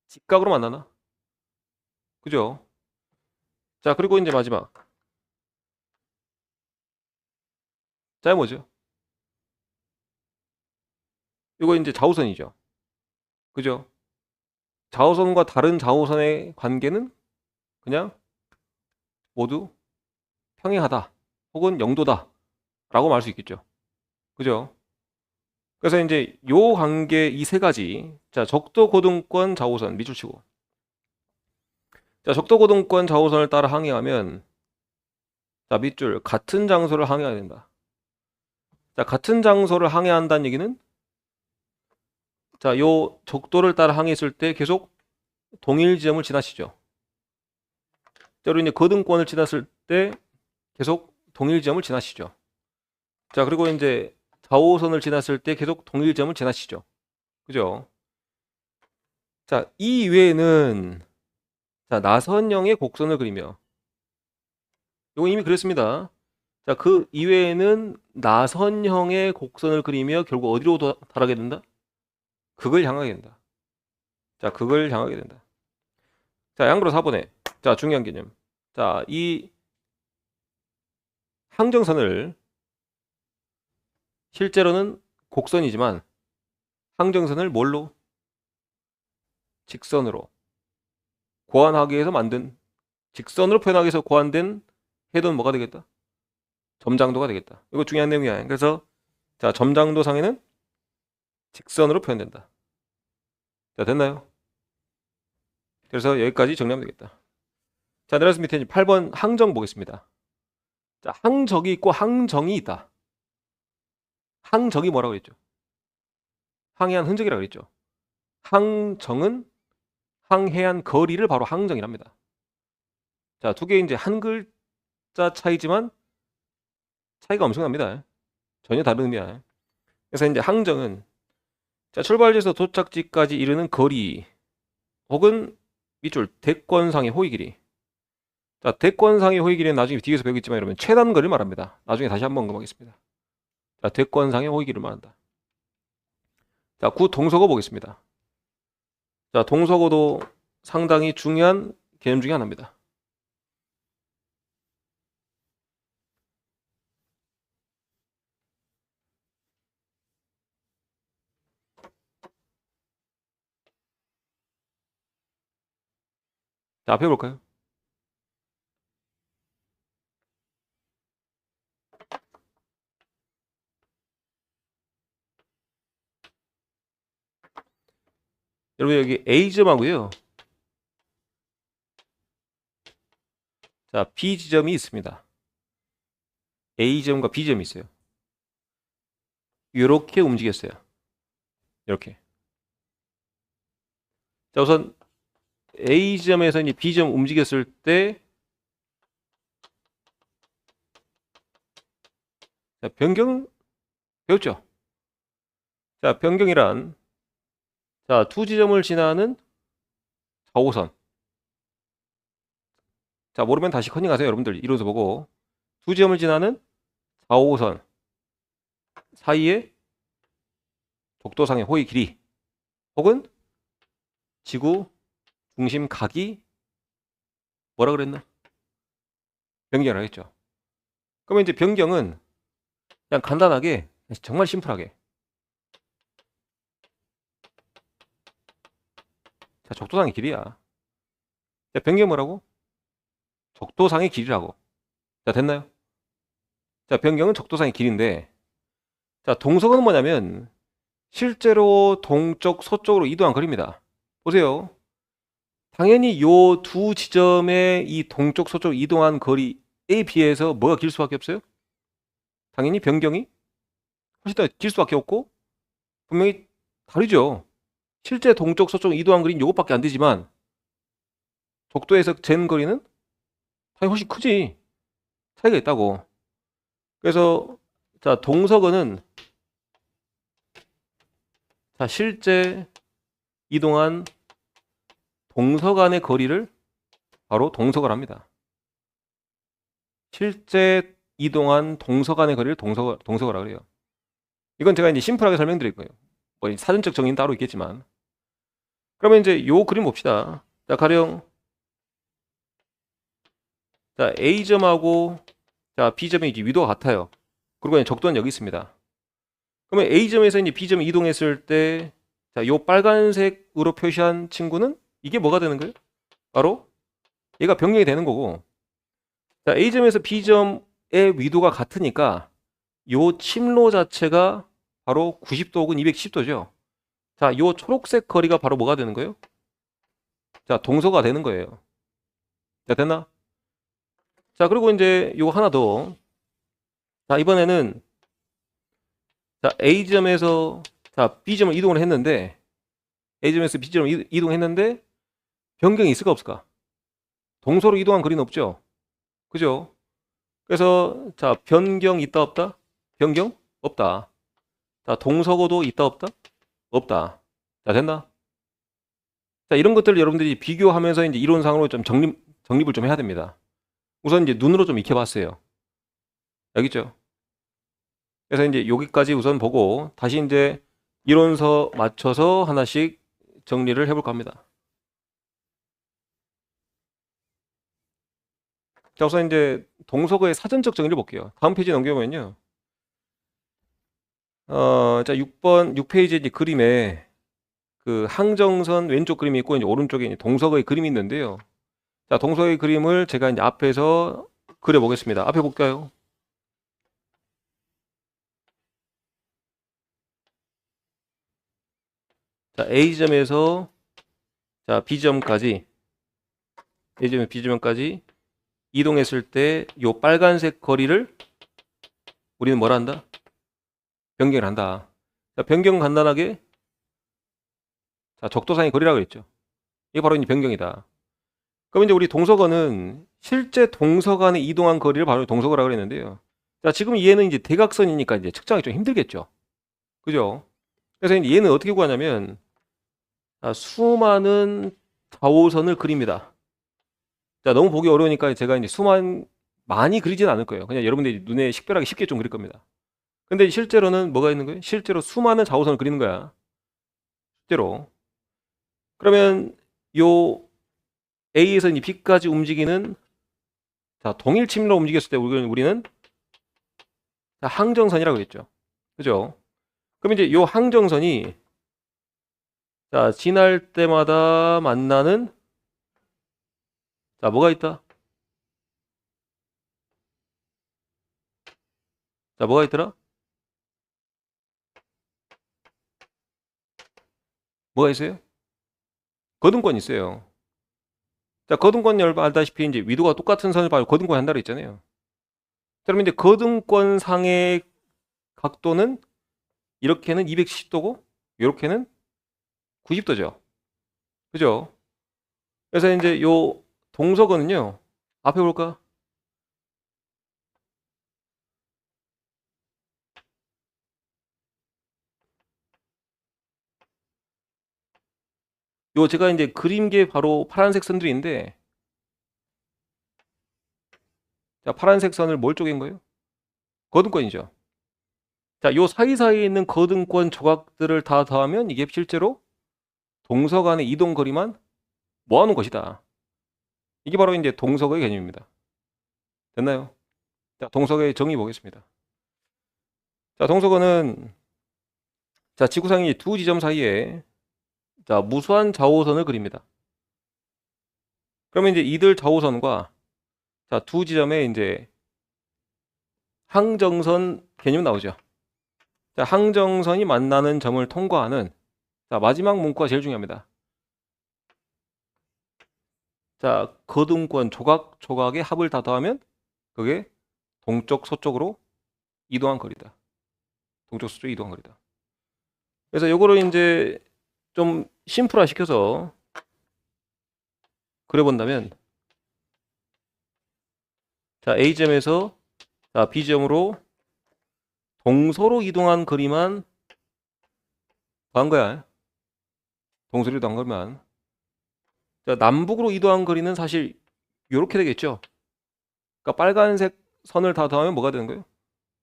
직각으로 만나나? 그죠? 자, 그리고 이제 마지막. 자, 뭐죠? 이거 이제 좌우선이죠. 그죠? 좌우선과 다른 좌우선의 관계는 그냥 모두 평행하다. 혹은 영도다. 라고 말할 수 있겠죠. 그죠? 그래서 이제 요 관계 이 세 가지. 자, 적도 고등권 좌우선 밑줄 치고. 자, 적도 고등권 좌우선을 따라 항해하면 자, 밑줄 같은 장소를 항해해야 된다. 자, 같은 장소를 항해한다는 얘기는 자, 요 적도를 따라 항해했을 때 계속 동일 지점을 지나시죠. 자, 그리고 이제 거등권을 지났을 때 계속 동일 지점을 지나시죠. 자, 그리고 이제 좌우선을 지났을 때 계속 동일 지점을 지나시죠. 그죠? 자, 이 이외에는 자, 나선형의 곡선을 그리며 이거 이미 그렸습니다. 자, 그 이외에는 나선형의 곡선을 그리며 결국 어디로 달하게 된다? 극을 향하게 된다. 자, 극을 향하게 된다. 자, 양으로 4번에 자, 중요한 개념. 자, 이 항정선을 실제로는 곡선이지만 항정선을 뭘로? 직선으로 고안하기 위해서 만든 직선으로 표현하기 위해서 고안된 해도는 뭐가 되겠다? 점장도가 되겠다. 이거 중요한 내용이야. 그래서 자, 점장도상에는 직선으로 표현된다. 자, 됐나요? 그래서 여기까지 정리하면 되겠다. 자, 내려서 밑에 8번 항정 보겠습니다. 자, 항적이 있고 항정이 있다. 항적이 뭐라고 그랬죠? 항해한 흔적이라고 그랬죠. 항정은 항해한 거리를 바로 항정이랍니다. 자, 두 개 이제 한 글자 차이지만 차이가 엄청납니다. 전혀 다른 의미야. 그래서 이제 항정은 자, 출발지에서 도착지까지 이르는 거리 혹은 밑줄 대권상의 호위 길이. 자, 대권상의 호위 길이는 나중에 뒤에서 배우겠지만 여러분 최단 거리를 말합니다. 나중에 다시 한번 언급하겠습니다. 자, 대권상의 호위 길이를 말한다. 자, 구 동서고 보겠습니다. 자, 동서고도 상당히 중요한 개념 중에 하나입니다. 자, 앞에 볼까요? 여러분 여기 A점하고요. 자, B지점이 있습니다. A점과 B점이 있어요. 이렇게 움직였어요. 이렇게. 자, 우선 A점에서 이제 B점 움직였을 때 자, 변경 배웠죠? 자, 변경이란 자, 두 지점을 지나는 좌우선. 자, 모르면 다시 컨닝하세요. 여러분들 이론서 보고 두 지점을 지나는 좌우선 사이의 적도상의 호의 길이 혹은 지구 중심 각이 뭐라 그랬나? 변경을 하겠죠. 그러면 이제 변경은 그냥 간단하게 정말 심플하게 자, 적도상의 길이야. 자, 변경 뭐라고? 적도상의 길이라고. 자, 됐나요? 자, 변경은 적도상의 길인데 자, 동서고는 뭐냐면 실제로 동쪽 서쪽으로 이동한 거리입니다. 보세요. 당연히 요 두 지점의 이 동쪽 서쪽 이동한 거리에 비해서 뭐가 길 수밖에 없어요? 당연히 변경이 훨씬 더 길 수밖에 없고 분명히 다르죠. 실제 동쪽 서쪽 이동한 거리는 요것밖에 안 되지만 적도에서 잰 거리는 당연히 훨씬 크지. 차이가 있다고. 그래서 자, 동서고는 자, 실제 이동한 동서 간의 거리를 바로 동서거라 합니다. 실제 이동한 동서 간의 거리를 동서거라 그래요. 이건 제가 이제 심플하게 설명드릴 거예요. 뭐 사전적 정의는 따로 있겠지만. 그러면 이제 요 그림 봅시다. 자, 가령 자, A점하고 자, B점의 이제 위도가 같아요. 그리고 적도는 여기 있습니다. 그러면 A점에서 이제 B점에 이동했을 때 자, 요 빨간색으로 표시한 친구는 이게 뭐가 되는 거예요? 바로 얘가 변경이 되는 거고. 자, A점에서 B점의 위도가 같으니까 요 침로 자체가 바로 90도 혹은 210도죠. 자, 요 초록색 거리가 바로 뭐가 되는 거예요? 자, 동서가 되는 거예요. 자, 됐나? 자, 그리고 이제 요 하나 더. 자, 이번에는 자, A점에서 자, B점을 이동을 했는데 A점에서 B점을 이동했는데 변경이 있을까 없을까? 동서로 이동한 거리는 없죠. 그죠? 그래서 자, 변경 있다 없다? 변경 없다. 자, 동서고도 있다 없다? 없다. 자, 됐나? 자, 이런 것들을 여러분들이 비교하면서 이제 이론상으로 좀 정립을 좀 해야 됩니다. 우선 이제 눈으로 좀 익혀봤어요. 알겠죠? 그래서 이제 여기까지 우선 보고 다시 이제 이론서 맞춰서 하나씩 정리를 해볼까 합니다. 자, 우선 이제 동서고의 사전적 정리를 볼게요. 다음 페이지 넘겨보면요. 자, 6페이지 이제 그림에 그 항정선 왼쪽 그림이 있고 이제 오른쪽에 이제 동서고의 그림이 있는데요. 자, 동서고의 그림을 제가 이제 앞에서 그려보겠습니다. 앞에 볼까요? 자, A점에서 자, B점까지 A점에서 B점까지 이동했을 때 요 빨간색 거리를 우리는 뭐라 한다? 변경을 한다. 자, 변경 간단하게 자, 적도상의 거리라고 그랬죠. 이게 바로 이제 변경이다. 그럼 이제 우리 동서고는 실제 동서간에 이동한 거리를 바로 동서고라고 그랬는데요. 자, 지금 얘는 이제 대각선이니까 이제 측정이 좀 힘들겠죠. 그죠? 그래서 이제 얘는 어떻게 구하냐면 자, 수많은 좌우선을 그립니다. 자, 너무 보기 어려우니까 제가 이제 많이 그리진 않을 거예요. 그냥 여러분들이 눈에 식별하기 쉽게 좀 그릴 겁니다. 근데 실제로는 뭐가 있는 거예요? 실제로 수많은 좌우선을 그리는 거야. 실제로. 그러면 요 A에서 이 B까지 움직이는 자, 동일 침로 움직였을 때 우리는 자, 항정선이라고 그랬죠. 그죠? 그럼 이제 요 항정선이 자, 지날 때마다 만나는 자, 뭐가 있다? 자, 뭐가 있더라? 뭐가 있어요? 거등권이 있어요. 자, 거등권 여러분 알다시피 이제 위도가 똑같은 선을 봐요. 거등권 한다고 했잖아요. 그러면 이제 거등권 상의 각도는 이렇게는 210도고 이렇게는 90도죠. 그죠? 그래서 이제 요 동서고는요. 앞에 볼까? 요 제가 이제 그린 게 바로 파란색 선들인데 자, 파란색 선을 뭘 쪼갠 거예요? 거등권이죠. 자, 요 사이사이에 있는 거등권 조각들을 다 더하면 이게 실제로 동서간의 이동 거리만 모아놓은 것이다. 이게 바로 이제 동서고의 개념입니다. 됐나요? 자, 동서고의 정의 보겠습니다. 자, 동서고는 자, 지구상의 두 지점 사이에 자, 무수한 좌우선을 그립니다. 그러면 이제 이들 좌우선과 자, 두 지점에 이제 항정선 개념 나오죠. 자, 항정선이 만나는 점을 통과하는 자, 마지막 문구가 제일 중요합니다. 자, 거등권 조각의 합을 다 더하면 그게 동쪽 서쪽으로 이동한 거리다. 동쪽 서쪽으로 이동한 거리다. 그래서 요거를 이제 좀 심플화 시켜서 그려본다면 자, A점에서 자, B점으로 동서로 이동한 거리만 더한 거야. 동서로 이동한 거리만. 자, 남북으로 이동한 거리는 사실 이렇게 되겠죠. 그러니까 빨간색 선을 다 더하면 뭐가 되는 거예요?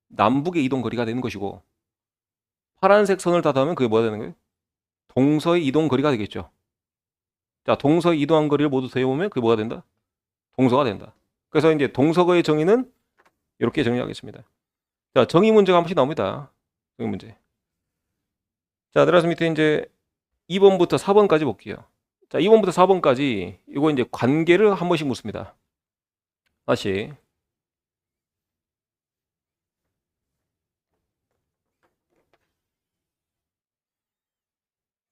남북의 이동 거리가 되는 것이고. 파란색 선을 다 더하면 그게 뭐가 되는 거예요? 동서의 이동 거리가 되겠죠. 자, 동서의 이동한 거리를 모두 더해보면 그게 뭐가 된다? 동서가 된다. 그래서 이제 동서거의 정의는 이렇게 정리하겠습니다. 자, 정의 문제가 한 번씩 나옵니다. 정의 문제. 자, 따라서 밑에 이제 2번부터 4번까지 볼게요. 자, 2번부터 4번까지 이거 이제 관계를 한 번씩 묻습니다. 다시.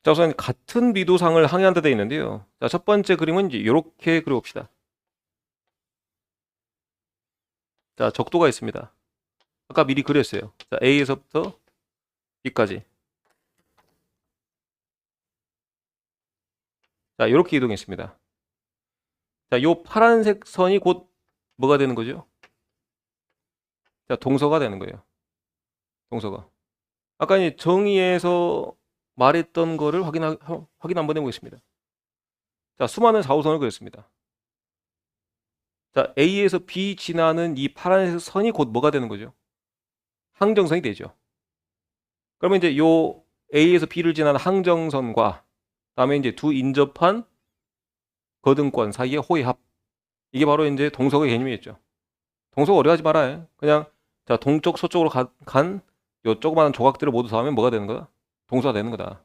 자, 우선 같은 미도상을 항해한다 되어 있는데요. 자, 첫 번째 그림은 이제 이렇게 그려봅시다. 자, 적도가 있습니다. 아까 미리 그렸어요. 자, A에서부터 B까지. 자, 이렇게 이동했습니다. 자, 요 파란색 선이 곧 뭐가 되는 거죠? 자, 동서가 되는 거예요. 동서가. 아까 이제 정의에서 말했던 거를 확인 한번 해보겠습니다. 자, 수많은 4호선을 그렸습니다. 자, A에서 B 지나는 이 파란색 선이 곧 뭐가 되는 거죠? 항정선이 되죠. 그러면 이제 요 A에서 B를 지나는 항정선과 다음에 이제 두 인접한 거등권 사이의 호의 합. 이게 바로 이제 동서의 개념이겠죠. 동서가 어려 하지 말아요. 그냥 자, 동쪽 서쪽으로 간 요 조그마한 조각들을 모두 더하면 뭐가 되는 거다? 동서가 되는 거다.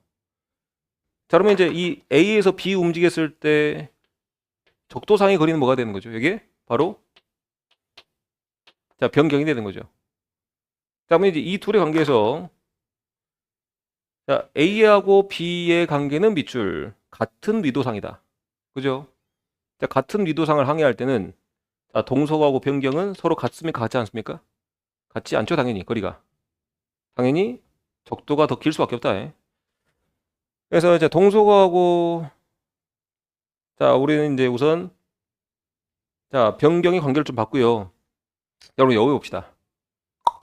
자, 그러면 이제 이 A에서 B 움직였을 때 적도상의 거리는 뭐가 되는 거죠? 이게 바로 자, 변경이 되는 거죠. 자, 그러면 이제 이 둘의 관계에서 자, A하고 B의 관계는 밑줄 같은 미도상이다. 그죠? 자, 같은 미도상을 항해할 때는 자, 동서하고 변경은 서로 같습니까? 같지 않습니까? 같지 않죠, 당연히 거리가. 당연히 적도가 더 길 수밖에 없다. 그래서 이제 동서하고 자, 우리는 이제 우선 자, 변경의 관계를 좀 봤고요. 여러분 여기 봅시다.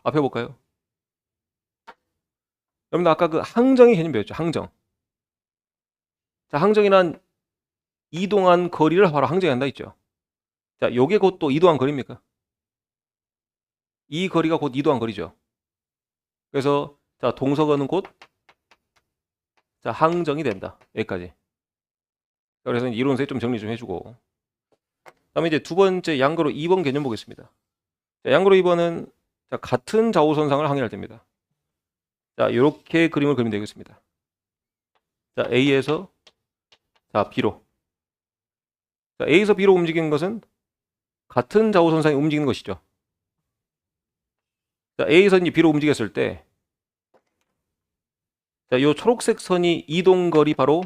앞에 볼까요? 여러분 아까 그 항정의 개념 배웠죠? 항정. 자, 항정이란 이동한 거리를 바로 항정한다 했죠. 자, 요게 곧 또 이동한 거리입니까? 이 거리가 곧 이동한 거리죠. 그래서 자, 동서거는 곧 자, 항정이 된다. 여기까지. 그래서 이론서에 좀 정리 좀 해주고. 그다음에 이제 두 번째 양거로 2번 개념 보겠습니다. 자, 양거로 2번은 자, 같은 좌우선상을 항해할 때입니다. 자, 이렇게 그림을 그리면 되겠습니다. 자, A에서 자, B로. 자, A에서 B로 움직이는 것은 같은 좌우선상이 움직이는 것이죠. 자, A에서 이제 B로 움직였을 때 자, 요 초록색 선이 이동거리 바로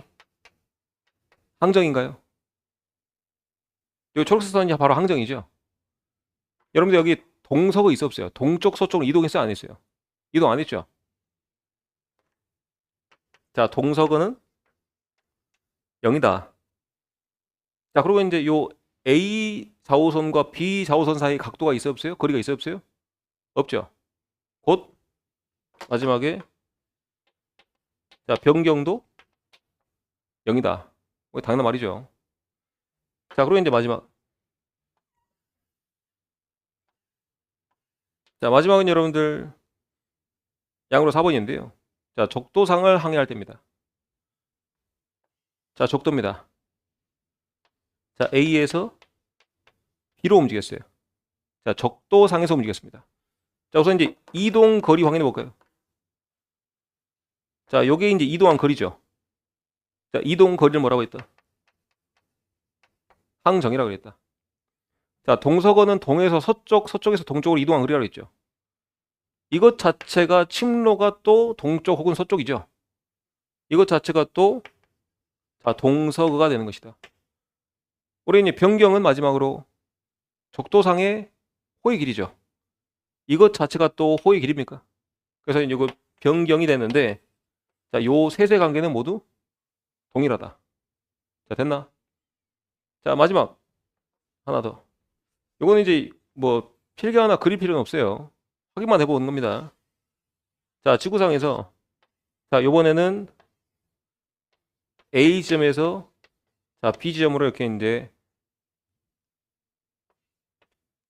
항정인가요? 요 초록색 선이 바로 항정이죠. 여러분들 여기 동서가 있어 없어요? 동쪽 서쪽으로 이동했어요, 안 했어요? 이동 안 했죠? 자, 동서거는 0이다. 자, 그리고 이제 요 A 좌우선과 B 좌우선 사이 각도가 있어 없어요? 거리가 있어 없어요? 없죠. 곧 마지막에 자, 변경도 0이다. 당연한 말이죠. 자, 그리고 이제 마지막. 자, 마지막은 여러분들 양으로 4번인데요. 자, 적도상을 항해할 때입니다. 자, 적도입니다. 자, A에서 B로 움직였어요. 자, 적도상에서 움직였습니다. 자, 우선 이제 이동 거리 확인해 볼까요? 자, 요게 이제 이동한 거리죠. 자, 이동 거리를 뭐라고 했다? 항정이라고 그랬다. 자, 동서거는 동에서 서쪽, 서쪽에서 동쪽으로 이동한 거리라고 했죠. 이것 자체가 침로가 또 동쪽 혹은 서쪽이죠. 이것 자체가 또 자, 동서거가 되는 것이다. 우리 이제 변경은 마지막으로 적도상의 호의 길이죠. 이것 자체가 또 호의 길입니까? 그래서 이제 이거 변경이 되는데 자, 요 세세 관계는 모두 동일하다. 자, 됐나? 자, 마지막 하나 더. 요거는 이제 뭐 필기 하나 그릴 필요는 없어요. 확인만 해보는 겁니다. 자, 지구상에서 자, 요번에는 A 지점에서 자, B 지점으로 이렇게 이제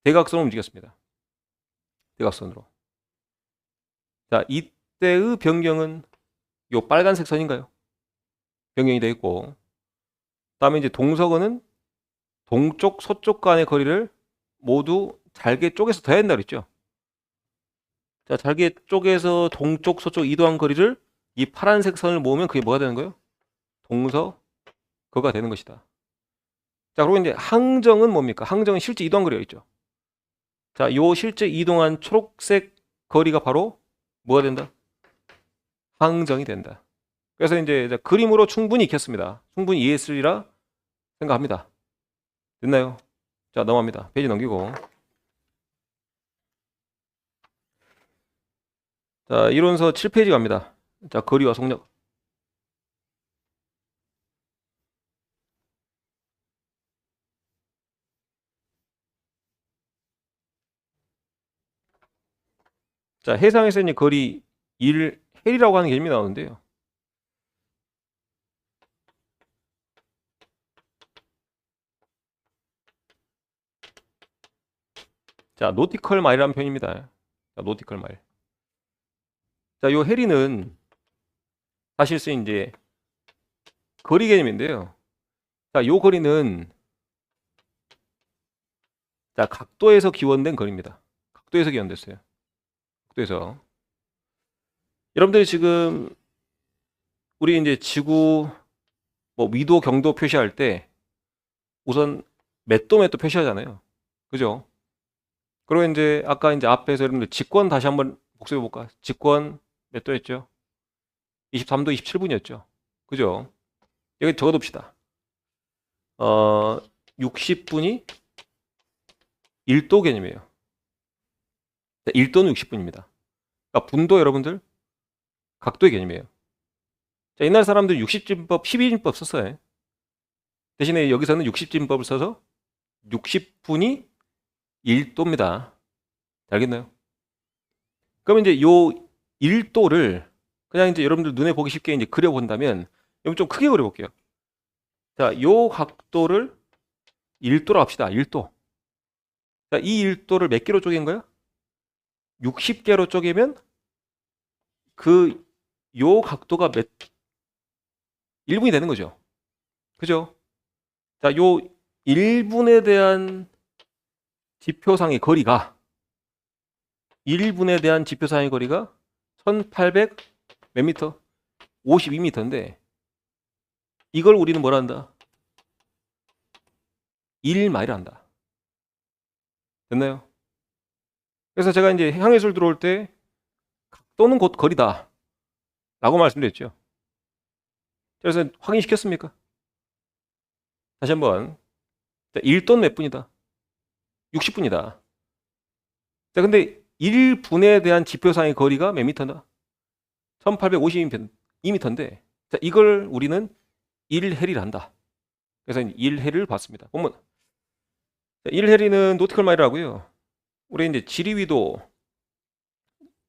대각선으로 움직였습니다. 대각선으로. 자, 이때의 변경은 요 빨간색 선인가요? 변경이 되어 있고, 다음에 이제 동서근은 동쪽, 서쪽 간의 거리를 모두 잘게 쪼개서 더해야 된다 그랬죠. 자, 잘게 쪼개서 동쪽, 서쪽 이동한 거리를 이 파란색 선을 모으면 그게 뭐가 되는 거예요? 동서거가 되는 것이다. 자, 그리고 이제 항정은 뭡니까? 항정은 실제 이동한 거리가 있죠. 자, 요 실제 이동한 초록색 거리가 바로 뭐가 된다? 항정이 된다. 그래서 이제 그림으로 충분히 익혔습니다. 충분히 이해했으리라 생각합니다. 됐나요? 자, 넘어갑니다. 페이지 넘기고. 자, 이론서 7페이지 갑니다. 자, 거리와 속력. 자, 해상에서 이제 거리 1 헬이라고 하는 개념이 나오는데요. 자, 노티컬 마일이라는 표현입니다. 자, 노티컬 마일. 자, 요 헬이는 사실상 이제 거리 개념인데요. 자, 요 거리는 자, 각도에서 기원된 거리입니다. 각도에서 기원됐어요. 각도에서. 여러분들이 지금 우리 이제 지구 뭐 위도 경도 표시할 때 우선 몇 도 표시하잖아요. 그죠? 그리고 이제 아까 이제 앞에서 여러분들 직권 다시 한번 복습해 볼까? 직권 몇 도였죠? 23도 27분이었죠. 그죠? 여기 적어둡시다. 60분이 1도 개념이에요. 1도는 60분입니다. 그러니까 분도 여러분들 각도의 개념이에요. 자, 옛날 사람들 60진법, 12진법 썼어요. 대신에 여기서는 60진법을 써서 60분이 1도입니다. 알겠나요? 그러면 이제 요 1도를 그냥 이제 여러분들 눈에 보기 쉽게 이제 그려본다면, 여러분 좀 크게 그려볼게요. 자, 요 각도를 1도로 합시다. 1도. 자, 이 1도를 몇 개로 쪼갠 거야? 60개로 쪼개면 요 각도가 1분이 되는 거죠. 그죠? 자, 요 1분에 대한 지표상의 거리가 1분에 대한 지표상의 거리가 1800 몇 미터? 52미터인데 이걸 우리는 뭐라 한다? 1마일 한다. 됐나요? 그래서 제가 이제 항해술 들어올 때 각도는 곧 거리다 라고 말씀드렸죠. 그래서 확인시켰습니까? 다시 한번. 1도는 몇 분이다? 60분이다. 자, 근데 1분에 대한 지표상의 거리가 몇 미터다? 1852m인데, 자, 이걸 우리는 1헬이라 한다. 그래서 1헬을 봤습니다. 보면 1헬이는 노티컬 마일이라고요. 우리 이제 지리위도,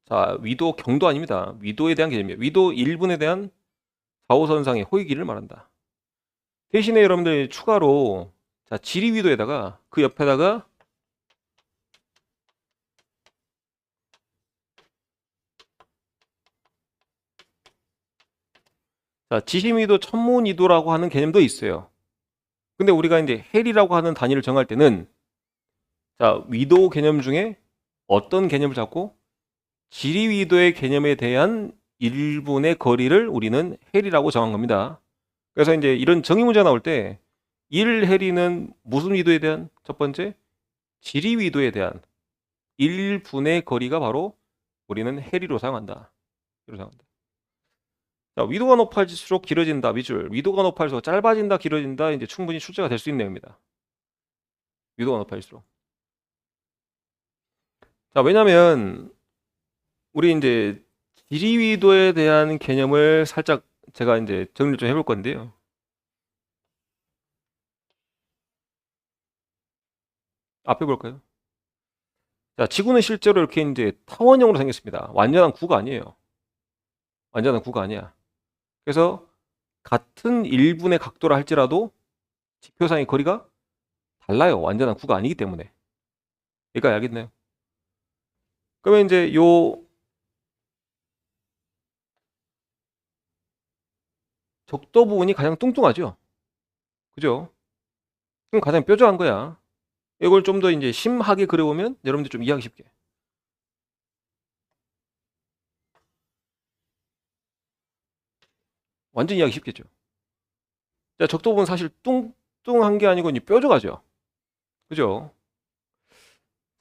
자, 위도 경도 아닙니다. 위도에 대한 개념이에요. 위도 1분에 대한 4호선상의 호위기를 말한다. 대신에 여러분들 추가로 자, 지리위도에다가 그 옆에다가 자, 지심위도, 천문위도라고 하는 개념도 있어요. 근데 우리가 이제 헬이라고 하는 단위를 정할 때는 자, 위도 개념 중에 어떤 개념을 잡고 지리위도의 개념에 대한 1분의 거리를 우리는 헬이라고 정한 겁니다. 그래서 이제 이런 정의 문제가 나올 때 1헬이는 무슨 위도에 대한 첫 번째 지리위도에 대한 1분의 거리가 바로 우리는 헬이로 사용한다. 자, 위도가 높아질수록 길어진다. 밑줄. 위도가 높아질수록 짧아진다, 길어진다. 이제 충분히 출제가 될 수 있는 내용입니다. 위도가 높아질수록. 자, 왜냐면 우리 이제 지리위도에 대한 개념을 살짝 제가 이제 정리를 좀 해볼 건데요. 앞에 볼까요? 자, 지구는 실제로 이렇게 이제 타원형으로 생겼습니다. 완전한 구가 아니에요. 완전한 구가 아니야. 그래서 같은 1분의 각도라 할지라도 지표상의 거리가 달라요. 완전한 구가 아니기 때문에. 여기까지 알겠나요? 그러면 이제 적도 부분이 가장 뚱뚱하죠. 그죠? 그럼 가장 뾰족한 거야. 이걸 좀 더 이제 심하게 그려보면 여러분들 좀 이해하기 쉽게. 완전 이해하기 쉽겠죠. 자, 적도 부분 사실 뚱뚱한 게 아니고 이제 뾰족하죠. 그죠?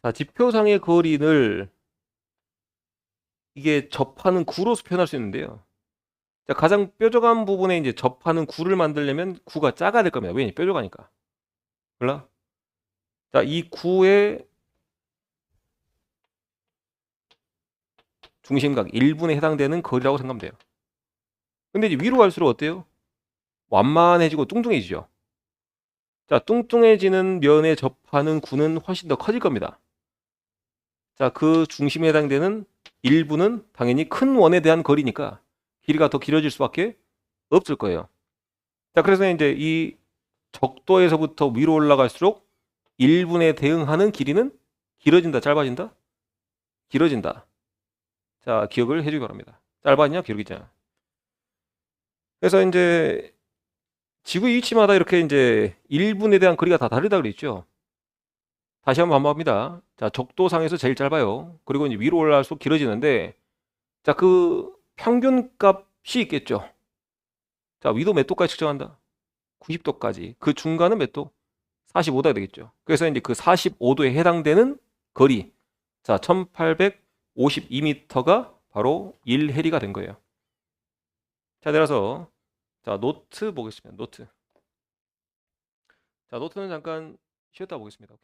자, 지표상의 거리를 이게 접하는 구로서 표현할 수 있는데요. 자, 가장 뾰족한 부분에 이제 접하는 구를 만들려면 구가 작아야 될 겁니다. 왜냐? 뾰족하니까. 몰라? 자, 이 구의 중심각 1분에 해당되는 거리라고 생각하면 돼요. 근데 이제 위로 갈수록 어때요? 완만해지고 뚱뚱해지죠. 자, 뚱뚱해지는 면에 접하는 구는 훨씬 더 커질 겁니다. 자, 그 중심에 해당되는 1분은 당연히 큰 원에 대한 거리니까 길이가 더 길어질 수밖에 없을 거예요. 자, 그래서 이제 이 적도에서부터 위로 올라갈수록 1분에 대응하는 길이는 길어진다, 짧아진다? 길어진다. 자, 기억을 해주기 바랍니다. 짧아지냐, 길어지냐. 그래서 이제 지구의 위치마다 이렇게 이제 1분에 대한 거리가 다 다르다 그랬죠. 다시 한번 반복합니다. 자, 적도상에서 제일 짧아요. 그리고 이제 위로 올라갈수록 길어지는데, 자, 그 평균 값이 있겠죠. 자, 위도 몇 도까지 측정한다? 90도까지. 그 중간은 몇 도? 45도가 되겠죠. 그래서 이제 그 45도에 해당되는 거리. 자, 1852m가 바로 1해리가 된 거예요. 자, 내려서 자, 노트 보겠습니다. 노트. 자, 노트는 잠깐 쉬었다 보겠습니다.